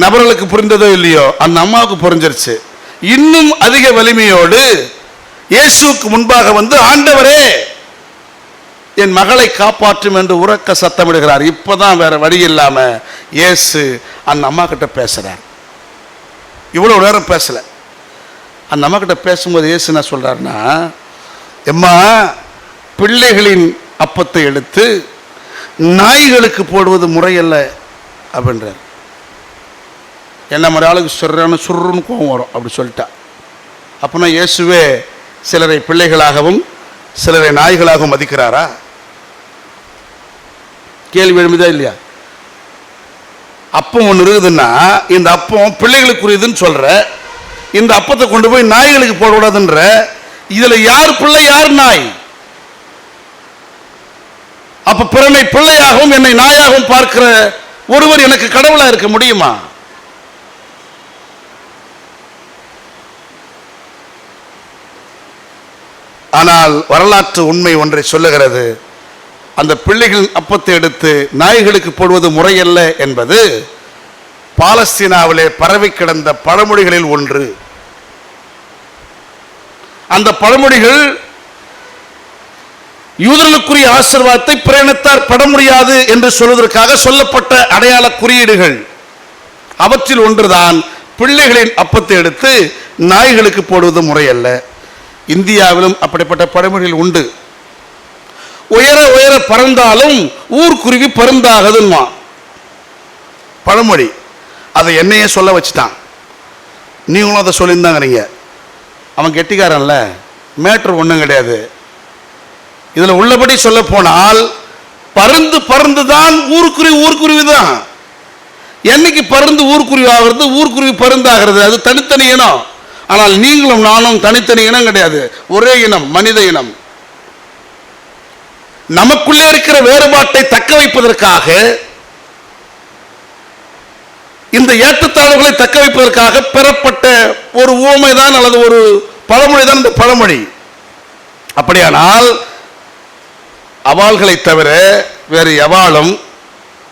நபர்களுக்கு புரிந்ததோ இல்லையோ, அந்த அம்மாவுக்கு புரிஞ்சிருச்சு. இன்னும் அதிக வலிமையோடு இயேசுக்கு முன்பாக வந்து, ஆண்டவரே என் மகளை காப்பாற்றும் என்று உரக்க சத்தமிடுகிறார். இப்பதான் வேற வழி இல்லாம இயேசு அந்த அம்மா கிட்ட பேசுறார். இவ்வளவு நேரம் பேசல. அந்த அம்மா கிட்ட பேசும்போது இயேசு என்ன சொல்றாருன்னா, எம்மா, பிள்ளைகளின் அப்பத்தை எடுத்து நாய்களுக்கு போடுவது முறையல்ல அப்படின்றார். என்ன மாதிரி ஆளுக்கு சுருன்னு கோவம் வரும் அப்படி சொல்லிட்டா. அப்படின்னா இயேசுவே சிலரை பிள்ளைகளாகவும் சிலரை நாய்களாகவும் மதிக்கிறாரா? கேள்வி எழுமிதா இல்லையா? அப்பம் ஒன்று இருக்குதுன்னா இந்த அப்பம் பிள்ளைகளுக்குரியதுன்னு சொல்ற, இந்த அப்பத்தை கொண்டு போய் நாய்களுக்கு போடக்கூடாதுன்ற, இதுல யார் பிள்ளை யார் நாய்? அப்ப பிறனை பிள்ளையாகவும் என்னை நாயாகவும் பார்க்கிற ஒருவர் எனக்கு கடவுளா இருக்க முடியுமா? ஆனால் வரலாற்று உண்மை ஒன்றை சொல்லுகிறது. அந்த பிள்ளைகளின் அப்பத்தை எடுத்து நாய்களுக்கு போடுவது முறையல்ல என்பது பாலஸ்தீனாவிலே பரவி கிடந்த பழமொழிகளில் ஒன்று. அந்த பழமொழிகள் யூதர்களுக்குரிய ஆசீர்வாதத்தை பிரேணித்தார் பெற முடியாது என்று சொல்வதற்காக சொல்லப்பட்ட அடையாள குறியீடுகள். அவற்றில் ஒன்றுதான் பிள்ளைகளின் அப்பத்தை எடுத்து நாய்களுக்கு போடுவது முறையல்ல. இந்தியாவிலும் அப்படிப்பட்ட பழமொழிகள் உண்டு. உயர உயர பறந்தாலும் ஊர்க்குருவி பருந்தாகதுமா பழமொழி. அதை என்னையே சொல்ல வச்சுட்டான். நீங்களும் அதை சொல்லியிருந்தாங்க. அவன் கெட்டிக்காரன்ல, மேட்ரு ஒன்றும் கிடையாது. இதில் உள்ளபடி சொல்ல போனால் பருந்து பருந்து தான் ஊர்க்குருவி தான். என்னைக்கு பருந்து ஊர்க்குருவி ஆகிறது, ஊர்க்குருவி பருந்தாகிறது, அது தனித்தனி இனம். ஆனால் நீங்களும் நானும் தனித்தனி இனம் கிடையாது, ஒரே இனம், மனித இனம். நமக்குள்ளே இருக்கிற வேறுபாட்டை தக்க வைப்பதற்காக, இந்த ஏற்றத்தாழ்வுகளை தக்க வைப்பதற்காக பெறப்பட்ட ஒரு ஊமைதான் அல்லது ஒரு பழமொழிதான் இந்த பழமொழி. அப்படியானால் அவாள்களை தவிர வேறு எவாளும்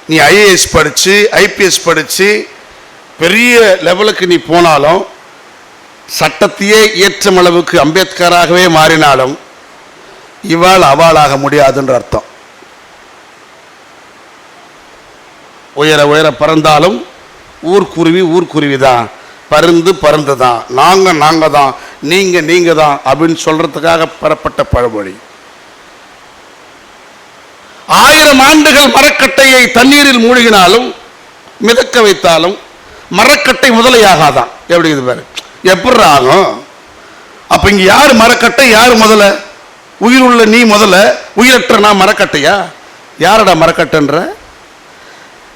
நீ ஐஏஎஸ் படிச்சு ஐபிஎஸ் படிச்சு பெரிய லெவலுக்கு நீ போனாலும், சட்டத்தையே இயற்றும் அளவுக்கு அம்பேத்கராகவே மாறினாலும் இவாள் அவாளாக முடியாதுன்ற அர்த்தம். உயர உயர பறந்தாலும் ஊர்க்குருவி தான், பருந்து தான், நாங்க தான், நீங்க தான் அப்படின்னு சொல்றதுக்காக பெறப்பட்ட பழமொழி. 1000 ஆண்டுகள் மரக்கட்டையை தண்ணீரில் மூழ்கினாலும் மிதக்க வைத்தாலும் மரக்கட்டை முதலையாகாதான். எப்படி இது பாரு, எப்படி ஆகும்? அப்ப இங்க யாரு மரக்கட்டை, யாரு முதல? உயிருள்ள நீ முதல, உயிரற்ற நான் மரக்கட்டையா? யாரடா மரக்கட்டைன்ற?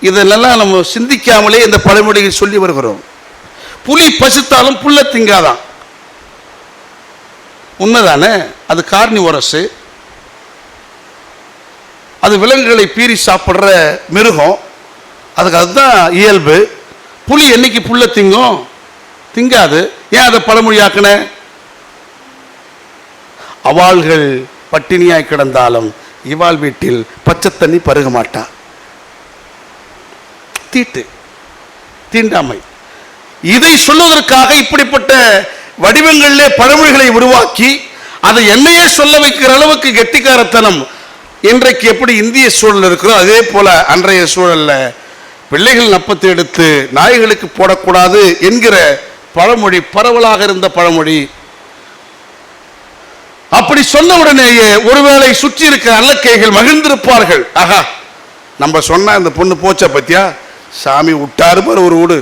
இதெல்லாம் நம்ம சிந்திக்காமலே இந்த பழமொழியை சொல்லி வருகிறோம். புலி பசித்தாலும் புல்ல திங்காதான், உண்மைதானே? அது கார்னிவோரஸ், அது விலங்குகளை பீறி சாப்பிட்ற மிருகம், அதுதான் இயல்பு. புலி என்னைக்கு புல்ல திங்கும்? திங்காது. ஏன் அதை பழமொழியாக்குன? அவாள்கள் பட்டினியாய் கிடந்தாலும் இவாள் வீட்டில் பச்சை தண்ணி பருக மாட்டா. தீண்டாமை. இதை சொல்வதற்காக இப்படிப்பட்ட வடிவங்களிலே பழமொழிகளை உருவாக்கி அதை என்னையே சொல்ல வைக்கிற அளவுக்கு கெட்டிக்காரத்தனம் இன்றைக்கு எப்படி இந்திய சூழல் இருக்கிறோ அதே போல அன்றைய சூழல்ல பிள்ளைகள் நப்பத்தை எடுத்து நாய்களுக்கு போடக்கூடாது என்கிற பழமொழி பரவலாக இருந்த பழமொழி. அப்படி சொன்ன உடனேயே ஒருவேளை சுற்றி இருக்க அல்லக்கைகள் மகிழ்ந்திருப்பார்கள். ஆஹா, நம்ம சொன்ன இந்த பொண்ணு போச்சா பத்தியா, சாமி விட்டாரு பாரு ஒரு வீடு,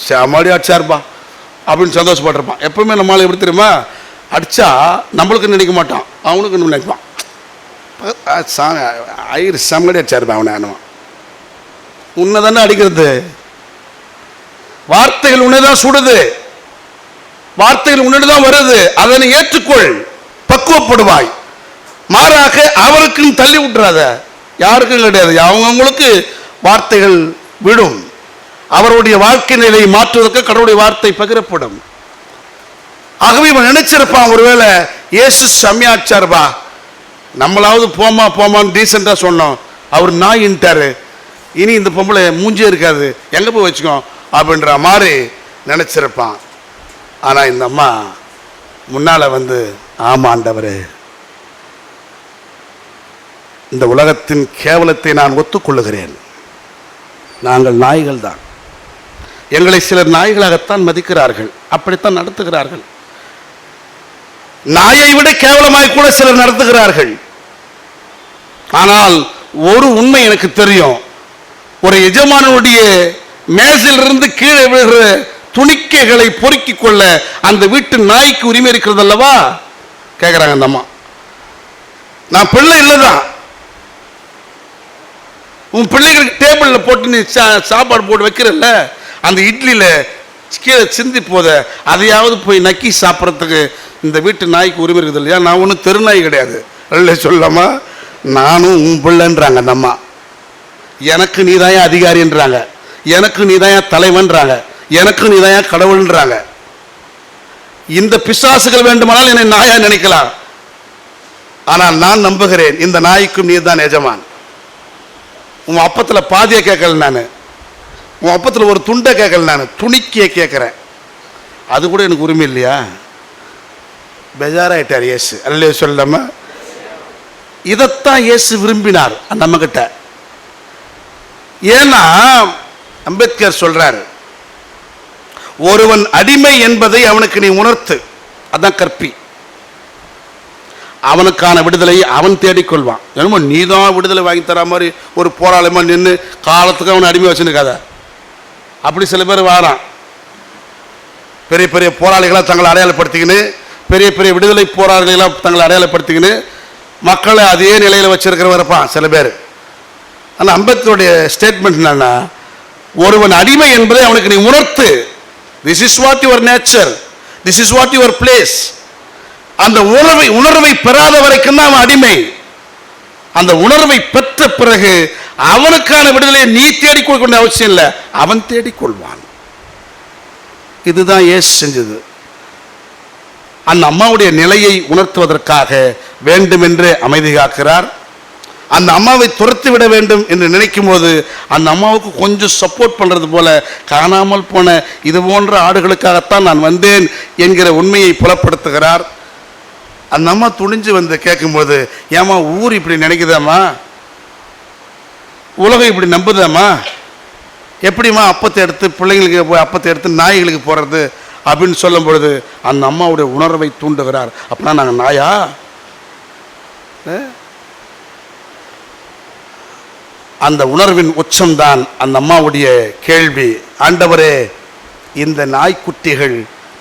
சாமாடி அடிச்சாருப்பா அப்படின்னு சந்தோஷப்பட்டிருப்பான். எப்பவுமே நம்மளால எப்படி தெரியுமா, அடிச்சா நம்மளுக்கு நினைக்க மாட்டான், அவனுக்கு நினைப்பான். சாமாடி அடிச்சாருப்பா அவனை. அனுவான் உன்னை தானே அடிக்கிறது, வார்த்தைகள் உன்னைதான் சுடுது, வார்த்தைகள் உன்னிடம் வருது, அதை நீ ஏற்றுக்கொள், பக்குவப்படுவாய். மாறாக அவருக்கும் தள்ளி விட்டுறாத, யாருக்கும் கிடையாது, அவங்களுக்கு வார்த்தைகள் விடும். அவருடைய வாழ்க்கை நிலையை மாற்றுவதற்கு கடவுளுடைய வார்த்தை பகிரப்படும். ஆகவே இவன் நினைச்சிருப்பான், ஒருவேளை இயேசு செம்மையாச்சார்பா, நம்மளாவது போமா போமான்னு டீசெண்டா சொன்னோம், அவர் நாயின்ட்டாரு, இனி இந்த பொம்பளை மூஞ்சே இருக்காது, எங்க போய் வச்சுக்கோ அப்படின்ற மாதிரி நினைச்சிருப்பான். ஆனா இந்த அம்மா முன்னால வந்து, ஆமாண்டவரே, இந்த உலகத்தின் கேவலத்தை நான் ஒத்துக்கொள்ளுகிறேன், நாங்கள் நாய்கள் தான், எங்களை சிலர் நாய்களாகத்தான் மதிக்கிறார்கள், அப்படித்தான் நடத்துகிறார்கள், நாயை விட கேவலமாய் கூட சிலர் நடத்துகிறார்கள். ஆனால் ஒரு உண்மை எனக்கு தெரியும், ஒரு எஜமானுடைய மேசிலிருந்து கீழே விழுகிற துணிக்கைகளை பொறுக்கிக் கொள்ள அந்த வீட்டு நாய்க்கு உரிமை இருக்கிறது அல்லவா கேட்கிறாங்க அந்த அம்மா. நான் பிள்ளை இல்லதான், உன் பிள்ளைகளுக்கு டேபிள்ல போட்டு நீ சாப்பாடு போட்டு வைக்கிறல்ல, அந்த இட்லியில கீழே சிந்தி போத அதையாவது போய் நக்கி சாப்பிட்றதுக்கு இந்த வீட்டு நாய்க்கு உரிமை இருக்குது இல்லையா? நான் ஒன்றும் தெருநாய் கிடையாது, சொல்லாமா, நானும் உன் பிள்ளைன்றாங்க அந்த அம்மா. எனக்கு நீதாயா அதிகாரின்றாங்க, எனக்கு நீதாயா தலைவன்றாங்க, எனக்கு நீதாயா கடவுள்ன்றாங்க. இந்த பிசாசுகள் வேண்டுமானால் என்னை நாயா நினைக்கலாம், ஆனால் நான் நம்புகிறேன் இந்த நாய்க்கும் நீதான் எஜமான். உன் அப்பத்துல பாதியை கேட்கல நான், உன் அப்பத்துல ஒரு துண்டை கேட்கல நான், துணிக்கிய கேட்கிறேன். அது கூட எனக்கு உரிமை இல்லையா? பெஜாராயிட்டார் இயேசு, அல்லே சொல்லாம. இதைத்தான் இயேசு விரும்பினார் நம்ம கிட்ட. ஏன்னா அம்பேத்கர் சொல்றாரு, ஒருவன் அடிமை என்பதை அவனுக்கு நீ உணர்த்து, அதான் கற்பி. அவனுக்கான விடுதலை அவன் தேடிக்கொள்வான். என்னமோ நீதான் விடுதலை வாங்கி தர மாதிரி ஒரு போராளிமா நின்று காலத்துக்கு அவனை அடிமை வச்சுருக்காத. அப்படி சில பேர் வாரான், பெரிய பெரிய போராளிகளாக தங்களை அடையாளப்படுத்திக்கின்னு, பெரிய பெரிய விடுதலை போராளிகளாக தங்களை அடையாளப்படுத்திக்கின்னு மக்களை அதே நிலையில் வச்சிருக்கிறவன் இருப்பான் சில பேர். ஆனால் அம்பேத்கருடைய ஸ்டேட்மெண்ட் என்னன்னா, ஒருவன் அடிமை என்பதை அவனுக்கு நீ உணர்த்து. This is what your nature, this is what your place. அந்த உணர்வை பெறாத வரைக்கும் தான் அவன் அடிமை. அந்த உணர்வை பெற்ற பிறகு அவனுக்கான விடுதலையை நீ தேடிக்கொள்ள அவசியம் இல்லை, அவன் தேடிக்கொள்வான். இதுதான் இயேசு செஞ்சது. அந்த அம்மாவுடைய நிலையை உணர்த்துவதற்காக வேண்டுமென்றே அமைதி காக்கிறார். அந்த அம்மாவை துரத்தி விட வேண்டும் என்று நினைக்கும் போது அந்த அம்மாவுக்கு கொஞ்சம் சப்போர்ட் பண்றது போல, காணாமல் போன இது போன்ற ஆடுகளுக்காகத்தான் நான் வந்தேன் என்கிற உண்மையை புலப்படுத்துகிறார். அந்த அம்மா துணிஞ்சு வந்து கேட்கும்போது, ஏமா ஊர் இப்படி நினைக்குதாம்மா, உலகம் இப்படி நம்புதாம்மா, எப்படிம்மா அப்பத்தை எடுத்து பிள்ளைங்களுக்கு அப்பத்தை எடுத்து நாய்களுக்கு போடுறது அப்படின்னு சொல்லும் பொழுது அந்த அம்மாவுடைய உணர்வை தூண்டுகிறார். அப்படின்னா நாங்கள் நாயா? அந்த உணர்வின் உச்சம்தான் அந்த அம்மாவுடைய கேள்வி. ஆண்டவரே, இந்த நாய்க்குட்டிகள்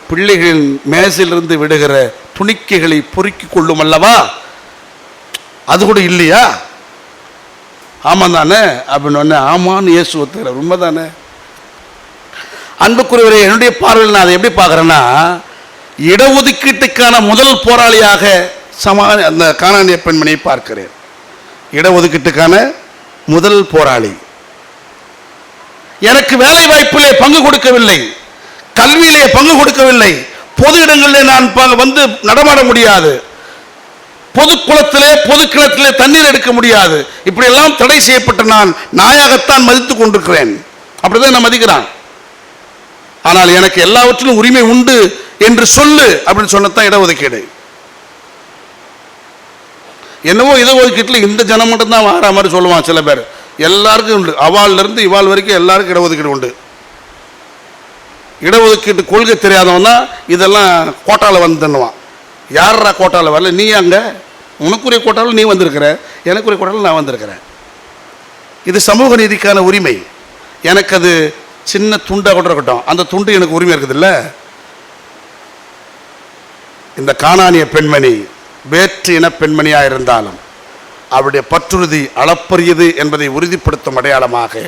பிள்ளைகளின் மேசிலிருந்து விடுகிற துணிக்கைகளை பொறுக்கி கொள்ளும் அல்லவா, அது கூட இல்லையா? ஆமாம் தானே அப்படின்னு ஆமான்னு இயேசு ஒத்துக்கிறார். உண்மை தானே? அன்புக்குரியவரே, என்னுடைய பார்வையில் நான் அதை எப்படி பார்க்குறேன்னா, இடஒதுக்கீட்டுக்கான முதல் போராளியாக அந்த கானானிய பெண்மணியை பார்க்கிறேன். இடஒதுக்கீட்டுக்கான முதல் போராளி. எனக்கு வேலை வாய்ப்பிலே பங்கு கொடுக்கவில்லை, கல்வியிலே பங்கு கொடுக்கவில்லை, பொது இடங்களிலே நான் வந்து நடமாட முடியாது, பொது குளத்திலே பொது கிணத்திலே தண்ணீர் எடுக்க முடியாது, இப்படி எல்லாம் தடை செய்யப்பட்ட நான் நாயாகத்தான் மதித்துக் கொண்டிருக்கிறேன். அப்படிதான் நான் மதிக்கிறான். ஆனால் எனக்கு எல்லாவற்றிலும் உரிமை உண்டு என்று சொல்லு அப்படின்னு சொன்னதான் இடஒதுக்கீடு. என்னவோ இடஒதுக்கீட்டில் இந்த ஜனம் மட்டும்தான் வார மாதிரி சொல்லுவான் சில பேர். எல்லாருக்கும் உண்டு, அவாள்ல இருந்து இவாள் வரைக்கும் எல்லாருக்கும் இடஒதுக்கீடு உண்டு. இடஒதுக்கீட்டு கொள்கை தெரியாதவன் தான் இதெல்லாம் கோட்டாவில் வந்துன்னுவான். யாரா கோட்டாவில் வரல? நீ அங்கே உனக்குரிய கோட்டாவில் நீ வந்திருக்கிற, எனக்குரிய கோட்டாவில் நான் வந்திருக்கிறேன். இது சமூக நீதிக்கான உரிமை. எனக்கு அது சின்ன துண்டாக கூட இருக்கட்டும், அந்த துண்டு எனக்கு உரிமை இருக்குது இல்லை? இந்த கானானிய பெண்மணி வேற்று இன பெண்மணியாக இருந்தாலும் அவருடைய பற்றுறுதி அளப்பரியது என்பதை உறுதிப்படுத்தும் அடையாளமாக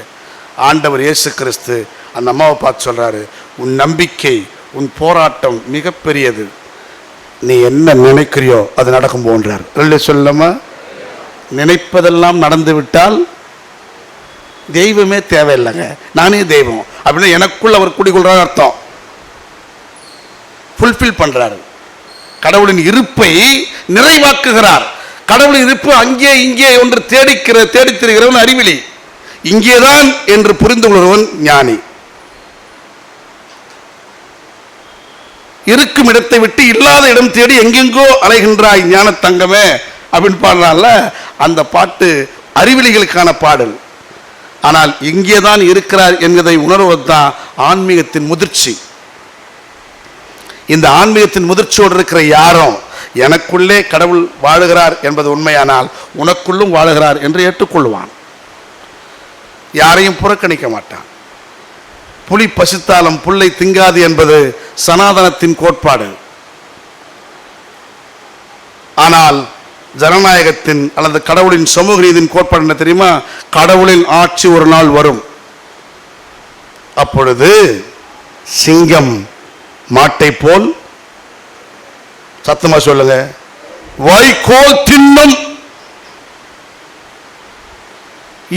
ஆண்டவர் இயேசு கிறிஸ்து அந்த அம்மாவை பார்த்து சொல்றாரு, உன் நம்பிக்கை, உன் போராட்டம் மிகப்பெரியது, நீ என்ன நினைக்கிறியோ அது நடக்கும் போன்றார். சொல்லமா, நினைப்பதெல்லாம் நடந்து விட்டால் தெய்வமே தேவையில்லைங்க, நானே தெய்வம் அப்படின்னு எனக்குள்ள அவர் குடிகொள்றாரு அர்த்தம். ஃபுல்ஃபில் பண்றாரு, கடவுளின் இருப்பை நிறைவாக்குகிறார். கடவுளின் இருப்பு அங்கே இங்கே ஒன்று தேடித் திரிகிறவன் அறிவிலி, இங்கேதான் என்று புரிந்து கொள்கிறவன் ஞானி. இருக்கும் இடத்தை விட்டு இல்லாத இடம் தேடி எங்கெங்கோ அலைகின்றாய் ஞான தங்கமே அப்படின்னு பாடுறான்ல, அந்த பாட்டு அறிவிலிகளுக்கான பாடல். ஆனால் இங்கேதான் இருக்கிறார் என்கிறதை உணர்வதுதான் ஆன்மீகத்தின் முதிர்ச்சி. இந்த ஆன்மீகத்தின் முதிர்ச்சியோடு இருக்கிற யாரும் எனக்குள்ளே கடவுள் வாழுகிறார் என்பது உண்மையானால் உனக்குள்ளும் வாழுகிறார் என்று ஏற்றுக்கொள்வான். யாரையும் புறக்கணிக்க மாட்டான். புலி பசித்தாலும் புல்லை திங்காது என்பது சனாதனத்தின் கோட்பாடு. ஆனால் ஜனநாயகத்தின் அல்லது கடவுளின் சமூக நீதியின் கோட்பாடு என்ன தெரியுமா? கடவுளின் ஆட்சி ஒரு நாள் வரும், அப்பொழுது சிங்கம் மாட்டை போல், சத்தமா சொல்லுங்க, வைக்கோல் தின்னும்.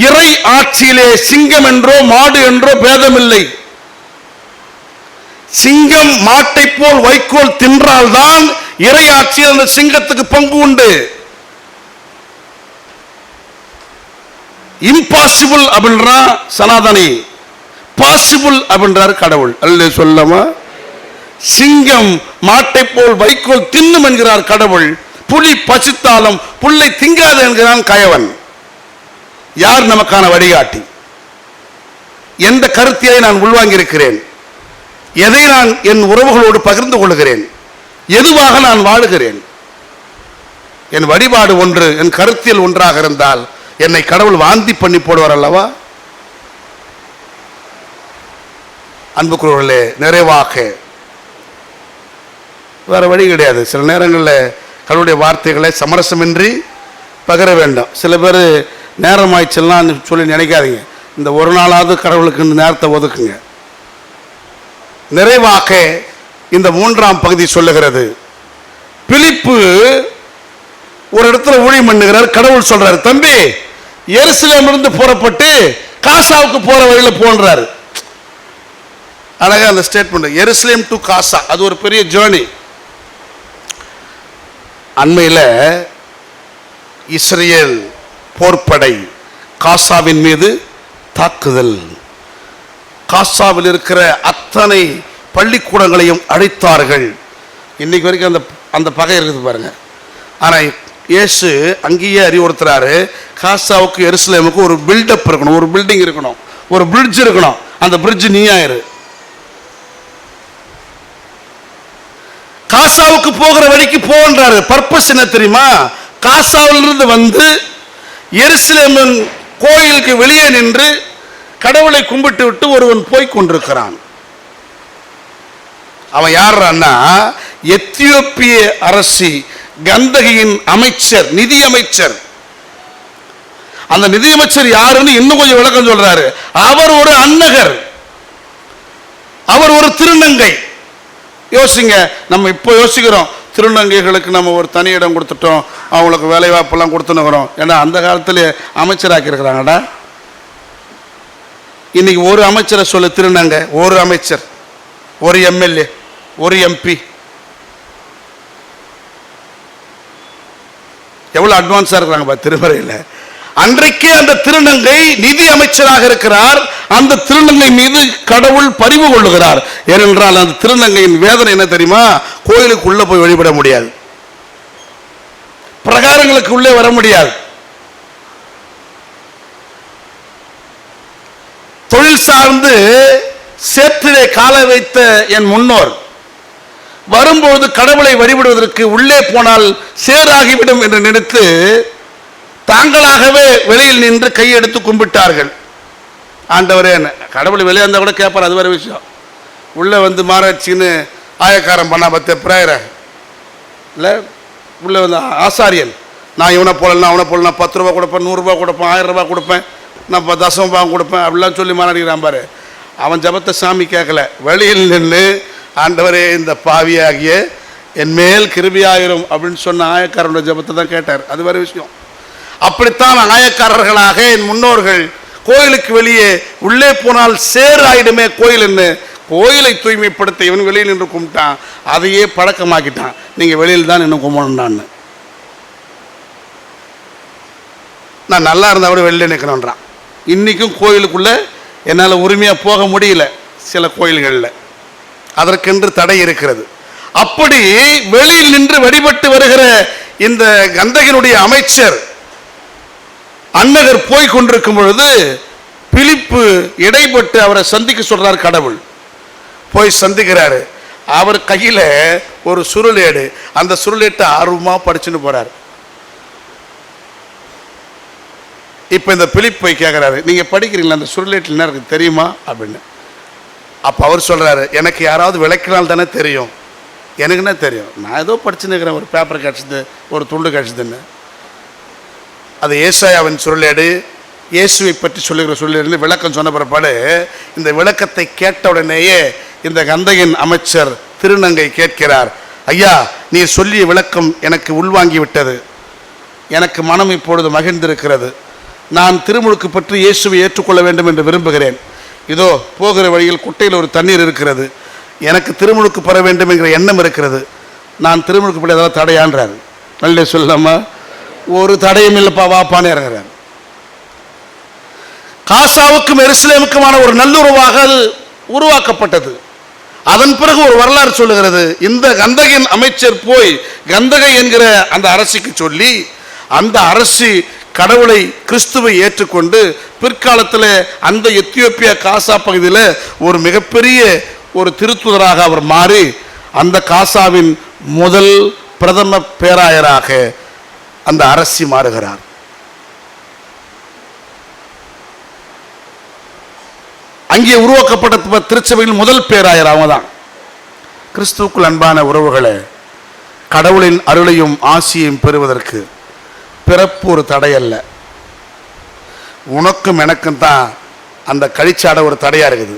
இறை ஆட்சியிலே சிங்கம் என்றோ மாடு என்றோ பேதமில்லை. சிங்கம் மாட்டை போல் வைக்கோல் தின்றால்தான் இறை ஆட்சியில் அந்த சிங்கத்துக்கு பங்கு உண்டு. இம்பாசிபிள் அப்படின்றா சனாதனி, பாசிபிள் அப்படின்றாரு கடவுள். அல்ல சொல்லமா, சிங்கம் மாட்டை போல் வைக்கோல் தின்னும் என்கிறார் கடவுள், புலி பசித்தாலும் புல்லை திங்காது என்கிறான் கயவன். யார் நமக்கான வழிகாட்டி? எந்த கருத்தியை நான் உள்வாங்கி இருக்கிறேன்? எதை நான் என் உறவுகளோடு பகிர்ந்து கொள்கிறேன்? எதுவாக நான் வாழுகிறேன்? என் வழிபாடு ஒன்று, என் கருத்தியல் ஒன்றாக இருந்தால் என்னை கடவுள் வாந்தி பண்ணி போடுவார் அல்லவா? அன்புக்குரியவர்களே, நிறைவாக வேற வழி கிடையாது. சில நேரங்களில் கடவுளுடைய வார்த்தைகளை சமரசமின்றி பகிர வேண்டும். சில பேர் நேரமாயிடுச்செல்லாம் சொல்லி நினைக்காதீங்க. இந்த ஒரு நாளாவது கடவுளுக்கு இந்த நேரத்தை ஒதுக்குங்க. நிறைவாக இந்த 3ஆம் பகுதி சொல்லுகிறது, பிலிப்பு ஒரு இடத்துல ஊழியம் பண்ணுகிறார். கடவுள் சொல்றாரு, தம்பி எருசலேமிலிருந்து புறப்பட்டு காசாவுக்கு போற வழியில போன்றாரு. அழகா அந்த ஸ்டேட்மெண்ட், எருசலேம் டு காசா, அது ஒரு பெரிய ஜேர்னி. அண்மையில் இஸ்ரேல் போர்ப்படை காசாவின் மீது தாக்குதல். காசாவில் இருக்கிற அத்தனை பள்ளிக்கூடங்களையும் அழித்தார்கள். இன்னைக்கு வரைக்கும் அந்த பகை இருக்குது பாருங்க. ஆனால் இயேசு அங்கேயே அறிவுறுத்துறாரு, காசாவுக்கு எருசலேமுக்கு ஒரு பில்டப் இருக்கணும், ஒரு பில்டிங் இருக்கணும், ஒரு பிரிட்ஜ் இருக்கணும். அந்த பிரிட்ஜ் நீயாயிரு. காசாவுக்கு போகிற வழிக்கு போன்றாரு. பர்பஸ் என்ன தெரியுமா? காசாவிலிருந்து வந்து எருசலேமின் கோயிலுக்கு வெளியே நின்று கடவுளை கும்பிட்டு விட்டு ஒருவன் போய் கொண்டிருக்கிறான். அவன் யாருன்னா எத்தியோப்பிய அரசி கந்தகியின் அமைச்சர், நிதி அமைச்சர். அந்த நிதியமைச்சர் யாருன்னு இன்னும் கொஞ்சம் விளக்கம் சொல்றாரு. அவர் ஒரு அன்னகர், அவர் ஒரு திருநங்கை. யோசிங்க, நம்ம இப்போ யோசிக்கிறோம் திருநங்கைகளுக்கு நம்ம ஒரு தனி இடம் கொடுத்துட்டோம், அவங்களுக்கு வேலை வாய்ப்பெல்லாம் கொடுத்துனுக்கிறோம். ஏன்னா அந்த காலத்தில் அமைச்சராக்கி இருக்கிறாங்கடா. இன்னைக்கு ஒரு அமைச்சரை சொல்ல திருநங்கை, ஒரு அமைச்சர், ஒரு எம்எல்ஏ, ஒரு எம்பி. எவ்வளவு அட்வான்ஸா இருக்கிறாங்க திருமறையில். அன்றைக்கே அந்த திருநங்கை நிதி அமைச்சராக இருக்கிறார். அந்த திருநங்கை மீது கடவுள் பரிவு கொள்ளுகிறார். ஏனென்றால் அந்த திருநங்கையின் வேதனை என்ன தெரியுமா? கோயிலுக்கு உள்ள போய் வழிபட முடியாது, பிரகாரங்களுக்கு உள்ளே வர முடியாது. தொழில் சார்ந்து சேற்றிலே கால வைத்த என் முன்னோர் வரும்போது கடவுளை வழிபடுவதற்கு உள்ளே போனால் சேராகிவிடும் என்று நினைத்து தாங்களாகவே வெளியில் நின்று கையெடுத்து கும்பிட்டார்கள். ஆண்டவரே, கடவுளை வெளியே இருந்தால் கூட கேட்பார், அது வேற விஷயம். உள்ளே வந்து மாராட்சின்னு ஆயக்காரம் பண்ணா பத்த பிரேயர இல்லை, உள்ளே வந்து ஆசாரியன், நான் இவனை போடலாம் அவனை போடலாம், 10 ரூபா கொடுப்பேன், 100 ரூபா கொடுப்பேன், 1000 ரூபா கொடுப்பேன், நான் தசமபாகம் கொடுப்பேன் அப்படிலாம் சொல்லி மாறாடிக்கிறான் பாரு. அவன் ஜபத்தை சாமி கேட்கல. வெளியில் நின்று ஆண்டவரே இந்த பாவியாகிய என் மேல் கிருபியாயிரும் அப்படின்னு சொன்ன ஆயக்காரனுடைய ஜபத்தை தான் கேட்டார். அது வேற விஷயம். அப்படித்தான் ஆயக்காரர்களாக என் முன்னோர்கள் கோயிலுக்கு வெளியே உள்ளே போனால் சேராயிடுமே கோயில் என்று கோயிலை தூய்மைப்படுத்த இவன் வெளியில் நின்று கும்பிட்டான். அதையே பழக்கமாக்கிட்டான். நீங்க வெளியில் தான் இன்னும் கும்பிடணும்னு. நான் நல்லா இருந்தா கூட வெளியில் நிற்கணுன்றான். இன்னைக்கும் கோயிலுக்குள்ள என்னால் உரிமையாக போக முடியல சில கோயில்களில், அதற்கென்று தடை இருக்கிறது. அப்படி வெளியில் நின்று வழிபட்டு வருகிற இந்த கந்தகினுடைய அமைச்சர் அன்னகர் போய் கொண்டிருக்கும் பொழுது பிலிப்பு இடைப்பட்டு அவரை சந்திக்க சொல்றார். கடவுள் போய் சந்திக்கிறாரு. அவர் கையில ஒரு சுருளேடு, அந்த சுருளேட்டை ஆர்வமா படிச்சுன்னு போறாரு. இப்ப இந்த பிலிப் போய் கேட்கிறாரு, நீங்க படிக்கிறீங்களா, அந்த சுருளேட்டில் என்ன இருக்கு தெரியுமா அப்படின்னு. அப்ப அவர் சொல்றாரு, எனக்கு யாராவது விளக்கினால் தானே தெரியும், எனக்கு என்ன தெரியும், நான் ஏதோ படிச்சுன்னு இருக்கிறேன், ஒரு பேப்பர் கிடச்சிது, ஒரு துண்டு கிடச்சிதுன்னு. அது ஏசாயாவின் சுருளேடு, இயேசுவை பற்றி சொல்லுகிற சொல்லிருந்து விளக்கம் சொன்ன பிற்பாடு இந்த விளக்கத்தை கேட்ட உடனேயே இந்த கந்தகின் அமைச்சர் திருநங்கை கேட்கிறார், ஐயா நீர் சொல்லிய விளக்கம் எனக்கு உள்வாங்கி விட்டது, எனக்கு மனம் இப்பொழுது மகிழ்ந்திருக்கிறது, நான் திருமுழுக்கு பற்றி இயேசுவை ஏற்றுக்கொள்ள வேண்டும் என்று விரும்புகிறேன். இதோ போகிற வழியில் குட்டையில் ஒரு தண்ணீர் இருக்கிறது, எனக்கு திருமுழுக்கு பெற வேண்டும் என்கிற எண்ணம் இருக்கிறது, நான் திருமுழுக்கு படி ஏதாவது தடையான்றார். நல்ல சொல்லாமா, ஒரு தடையும் இல்லைப்பா வாப்பானே இறங்குறார். காசாவுக்கும் எருசலேமுக்குமான ஒரு நல்லுறவாக உருவாக்கப்பட்டது. அதன் பிறகு ஒரு வரலாறு சொல்லுகிறது, இந்த கந்தகின் அமைச்சர் போய் கந்தகை என்கிற அந்த அரசிக்கு சொல்லி, அந்த அரசி கடவுளை கிறிஸ்துவை ஏற்றுக்கொண்டு பிற்காலத்தில் அந்த எத்தியோப்பியா காசா பகுதியில் ஒரு மிகப்பெரிய ஒரு திருத்துதராக அவர் மாறி அந்த காசாவின் முதல் பிரதம பேராயராக அந்த அரசி மாறுகிறார். அங்கே உருவாக்கப்பட்ட திருச்சபையில் முதல் பேராயர் அவங்க தான். கிறிஸ்துவுக்குள் அன்பான உறவுகளை, கடவுளின் அருளையும் ஆசியையும் பெறுவதற்கு பிறப்பு ஒரு தடை அல்ல. உனக்கும் எனக்கும் தான் அந்த கழிச்சாட ஒரு தடையா இருக்குது.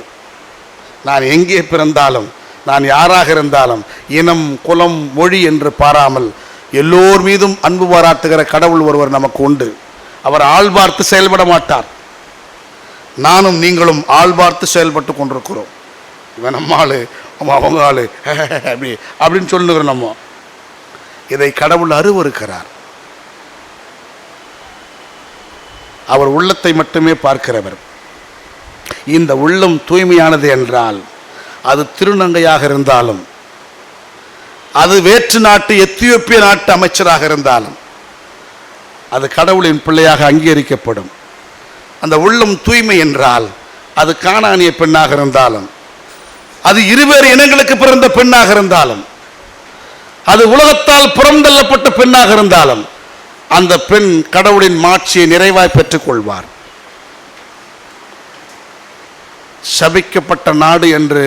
நான் எங்கே பிறந்தாலும், நான் யாராக இருந்தாலும், இனம் குலம் மொழி என்று பாராமல் எல்லோர் மீதும் அன்பு பாராட்டுகிற கடவுள் ஒருவர் நமக்கு உண்டு. அவர் ஆள் பார்த்து செயல்பட மாட்டார். நானும் நீங்களும் ஆள் பார்த்து செயல்பட்டு கொண்டிருக்கிறோம். இவன் நம்ம ஆளு, அவங்க ஆளு அப்படின்னு சொல்லுகிறோம். நம்ம இதை கடவுள் அருவருக்கிறார். அவர் உள்ளத்தை மட்டுமே பார்க்கிறவர். இந்த உள்ளம் தூய்மையானது என்றால் அது திருநங்கையாக இருந்தாலும், அது வேற்று நாட்டு எத்தியோப்பிய நாட்டு அமைச்சராக இருந்தாலும், அது கடவுளின் பிள்ளையாக அங்கீகரிக்கப்படும். அந்த உள்ளம் தூய்மை என்றால் அது கானானிய பெண்ணாக இருந்தாலும், அது இருவேறு இனங்களுக்கு பிறந்த பெண்ணாக இருந்தாலும், அது உலகத்தால் புறந்தள்ளப்பட்ட பெண்ணாக இருந்தாலும், அந்த பெண் கடவுளின் மாட்சியை நிறைவாய் பெற்றுக் கொள்வார். சபிக்கப்பட்ட நாடு என்று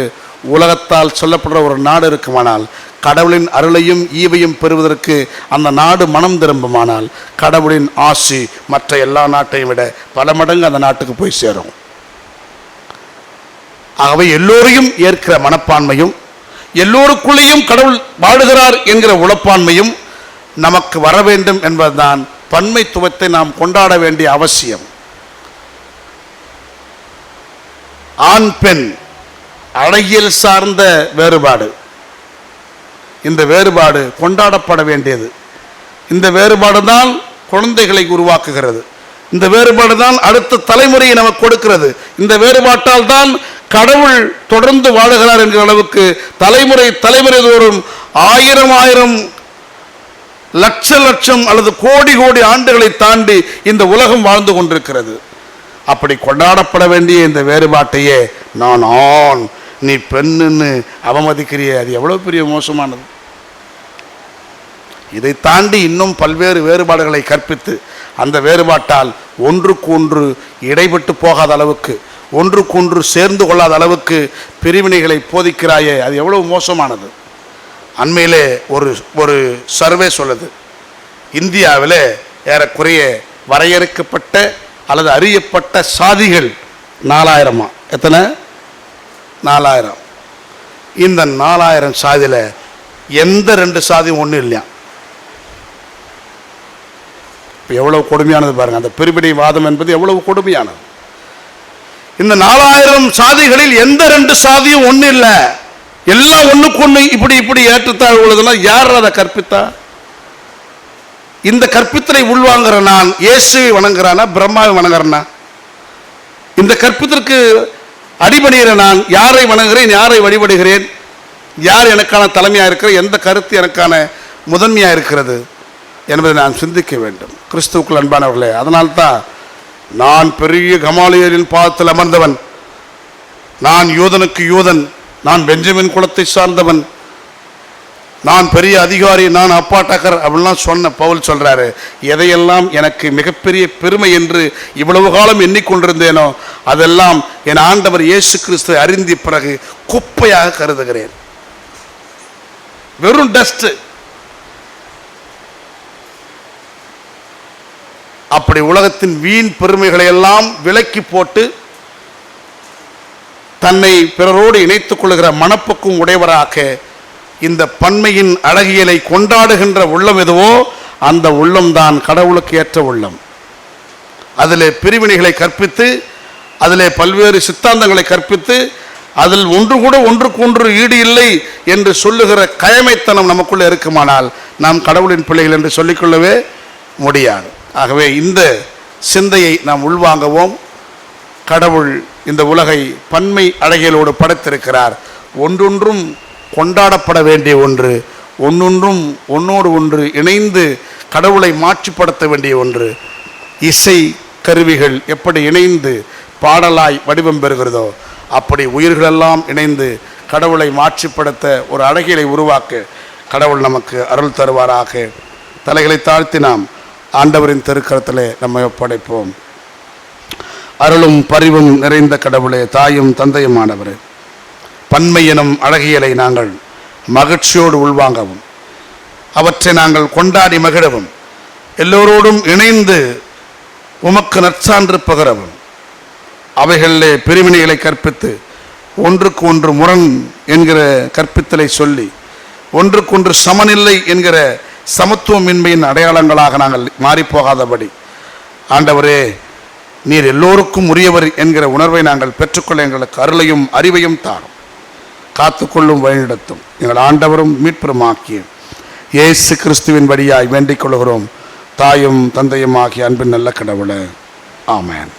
உலகத்தால் சொல்லப்படுற ஒரு நாடு இருக்குமானால், கடவுளின் அருளையும் ஈவையும் பெறுவதற்கு அந்த நாடு மனம் திரும்புமானால், கடவுளின் ஆசி மற்ற எல்லா நாட்டையும் விட பல மடங்கு அந்த நாட்டுக்கு போய் சேரும். ஆகவே எல்லோரையும் ஏற்கிற மனப்பான்மையும், எல்லோருக்குள்ளேயும் கடவுள் வாழுகிறார் என்கிற உளப்பான்மையும் நமக்கு வர வேண்டும் என்பதுதான் பன்மைத்துவத்தை நாம் கொண்டாட வேண்டிய அவசியம். ஆண் பெண் அழகியல் சார்ந்த வேறுபாடு, இந்த வேறுபாடு கொண்டாடப்பட வேண்டியது. இந்த வேறுபாடு தான் குழந்தைகளை உருவாக்குகிறது. இந்த வேறுபாடு தான் அடுத்த தலைமுறையை நமக்கு கொடுக்கிறது. இந்த வேறுபாட்டால் தான் கடவுள் தொடர்ந்து வாழுகிறார் என்கிற அளவுக்கு தலைமுறை தோறும் ஆயிரம் லட்சம் அல்லது கோடி ஆண்டுகளை தாண்டி இந்த உலகம் வாழ்ந்து கொண்டிருக்கிறது. அப்படி கொண்டாடப்பட வேண்டிய இந்த வேறுபாட்டையே நான் ஆண் நீ பெண்ணுன்னு அவமதிக்கிறிய, அது எவ்வளவு பெரிய மோசமானது. இதை தாண்டி இன்னும் பல்வேறு வேறுபாடுகளை கற்பித்து அந்த வேறுபாட்டால் ஒன்றுக்கு ஒன்று இடைப்பட்டு போகாத அளவுக்கு, ஒன்றுக்கு ஒன்று சேர்ந்து கொள்ளாத அளவுக்கு பிரிவினைகளை போதிக்கிறாயே, அது எவ்வளவு மோசமானது. அண்மையிலே ஒரு சர்வே சொல்லுது, இந்தியாவில் ஏறக்குறைய வரையறுக்கப்பட்ட அல்லது அறியப்பட்ட சாதிகள் 4000. எத்தனை? 4000. இந்த 4000 சாதியில் எந்த 2 சாதியும் ஒன்றும் இல்லையா? இப்போ எவ்வளவு கொடுமையானது பாருங்க. அந்த பிரிவினைவாதம் என்பது எவ்வளவு கொடுமையானது. இந்த 4000 சாதிகளில் எந்த 2 சாதியும் ஒன்று இல்லை, எல்லாம் ஒண்ணுக்கு ஒண்ணு இப்படி ஏற்றத்தாழ் உள்ளதெல்லாம் யார் அதை கற்பித்தா? இந்த கற்பித்தலை உள்வாங்கிற நான் இயேசுவை வணங்குறானா பிரம்மாவை வணங்குறேனா? இந்த கற்பித்திற்கு அடிபணிகிற நான் யாரை வணங்குகிறேன், யாரை வழிபடுகிறேன், யார் எனக்கான தலைமையாக இருக்கிற, எந்த கருத்து எனக்கான முதன்மையாக இருக்கிறது என்பதை நான் சிந்திக்க வேண்டும். கிறிஸ்துவுக்குள் அன்பானவர்களே, அதனால்தான் நான் பெரிய கமாலியலின் பாதத்தில் அமர்ந்தவன், நான் யூதனுக்கு யூதன், நான் பெஞ்சமின் குலத்தை சார்ந்தவன், நான் பெரிய அதிகாரி, நான் அப்பாட்டக்கர் அப்படிலாம் சொன்ன பவுல் சொல்றாரு, எதையெல்லாம் எனக்கு மிகப்பெரிய பெருமை என்று இவ்வளவு காலம் எண்ணிக்கொண்டிருந்தேனோ அதெல்லாம் என் ஆண்டவர் இயேசு கிறிஸ்துவை அறிந்த பிறகு குப்பையாக கருதுகிறேன். வெறும் டஸ்ட். அப்படி உலகத்தின் வீண் பெருமைகளை எல்லாம் விலக்கி போட்டு தன்னை பிறரோடு இணைத்துக் கொள்கிற மனப்பக்குவம் உடையவராக இந்த பன்மையின் அழகியலை கொண்டாடுகின்ற உள்ளம் எதுவோ அந்த உள்ளம்தான் கடவுளுக்கு ஏற்ற உள்ளம். அதிலே பிரிவினைகளை கற்பித்து, அதிலே பல்வேறு சித்தாந்தங்களை கற்பித்து, அதில் ஒன்று கூட ஒன்றுக்கு ஒன்று ஈடு இல்லை என்று சொல்லுகிற கயமைத்தனம் நமக்குள்ளே இருக்குமானால் நாம் கடவுளின் பிள்ளைகள் என்று சொல்லிக்கொள்ளவே முடியாது. ஆகவே இந்த சிந்தையை நாம் உள்வாங்குவோம். கடவுள் இந்த உலகை பன்மை அழகியலோடு படைத்திருக்கிறார். ஒன்றொன்றும் கொண்டாடப்பட வேண்டிய ஒன்று, ஒன்னொன்றும் ஒன்னோடு ஒன்று இணைந்து கடவுளை மாட்சிப்படுத்த வேண்டிய ஒன்று. இசை கருவிகள் எப்படி இணைந்து பாடலாய் வடிவம் பெறுகிறதோ அப்படி உயிர்களெல்லாம் இணைந்து கடவுளை மாட்சிப்படுத்த ஒரு அழகியலை உருவாக்க கடவுள் நமக்கு அருள் தருவாராக. தலைகளை தாழ்த்தி நாம் ஆண்டவரின் திருக்கரத்திலே நம்மை ஒப்படைப்போம். அருளும் பரிவும் நிறைந்த கடவுளே, தாயும் தந்தையுமானவரே, பன்மை எனும் அழகியலை நாங்கள் மகிழ்ச்சியோடு உள்வாங்கவும், அவற்றை நாங்கள் கொண்டாடி மகிழவும், எல்லோரோடும் இணைந்து உமக்கு நற்சான்று பகரவும், அவைகளிலே பிரிவினைகளை கற்பித்து ஒன்றுக்கு ஒன்று முரண் என்கிற கற்பித்தலை சொல்லி ஒன்றுக்கொன்று சமநிலை என்கிற சமத்துவமின்மையின் அடையாளங்களாக நாங்கள் மாறிப்போகாதபடி ஆண்டவரே நீர் எல்லோருக்கும் உரியவர் என்கிற உணர்வை நாங்கள் பெற்றுக்கொள்ள எங்களுக்கு அருளையும் அறிவையும் தாரும், காத்துக்கொள்ளும் வழிநடத்தும். எங்கள் ஆண்டவரும் மீட்பெருமாக்கிய இயேசு கிறிஸ்துவின் வழியாய் வேண்டிக் கொள்கிறோம். தாயும் தந்தையும் ஆகிய அன்பின் நல்ல கடவுளே, ஆமென்.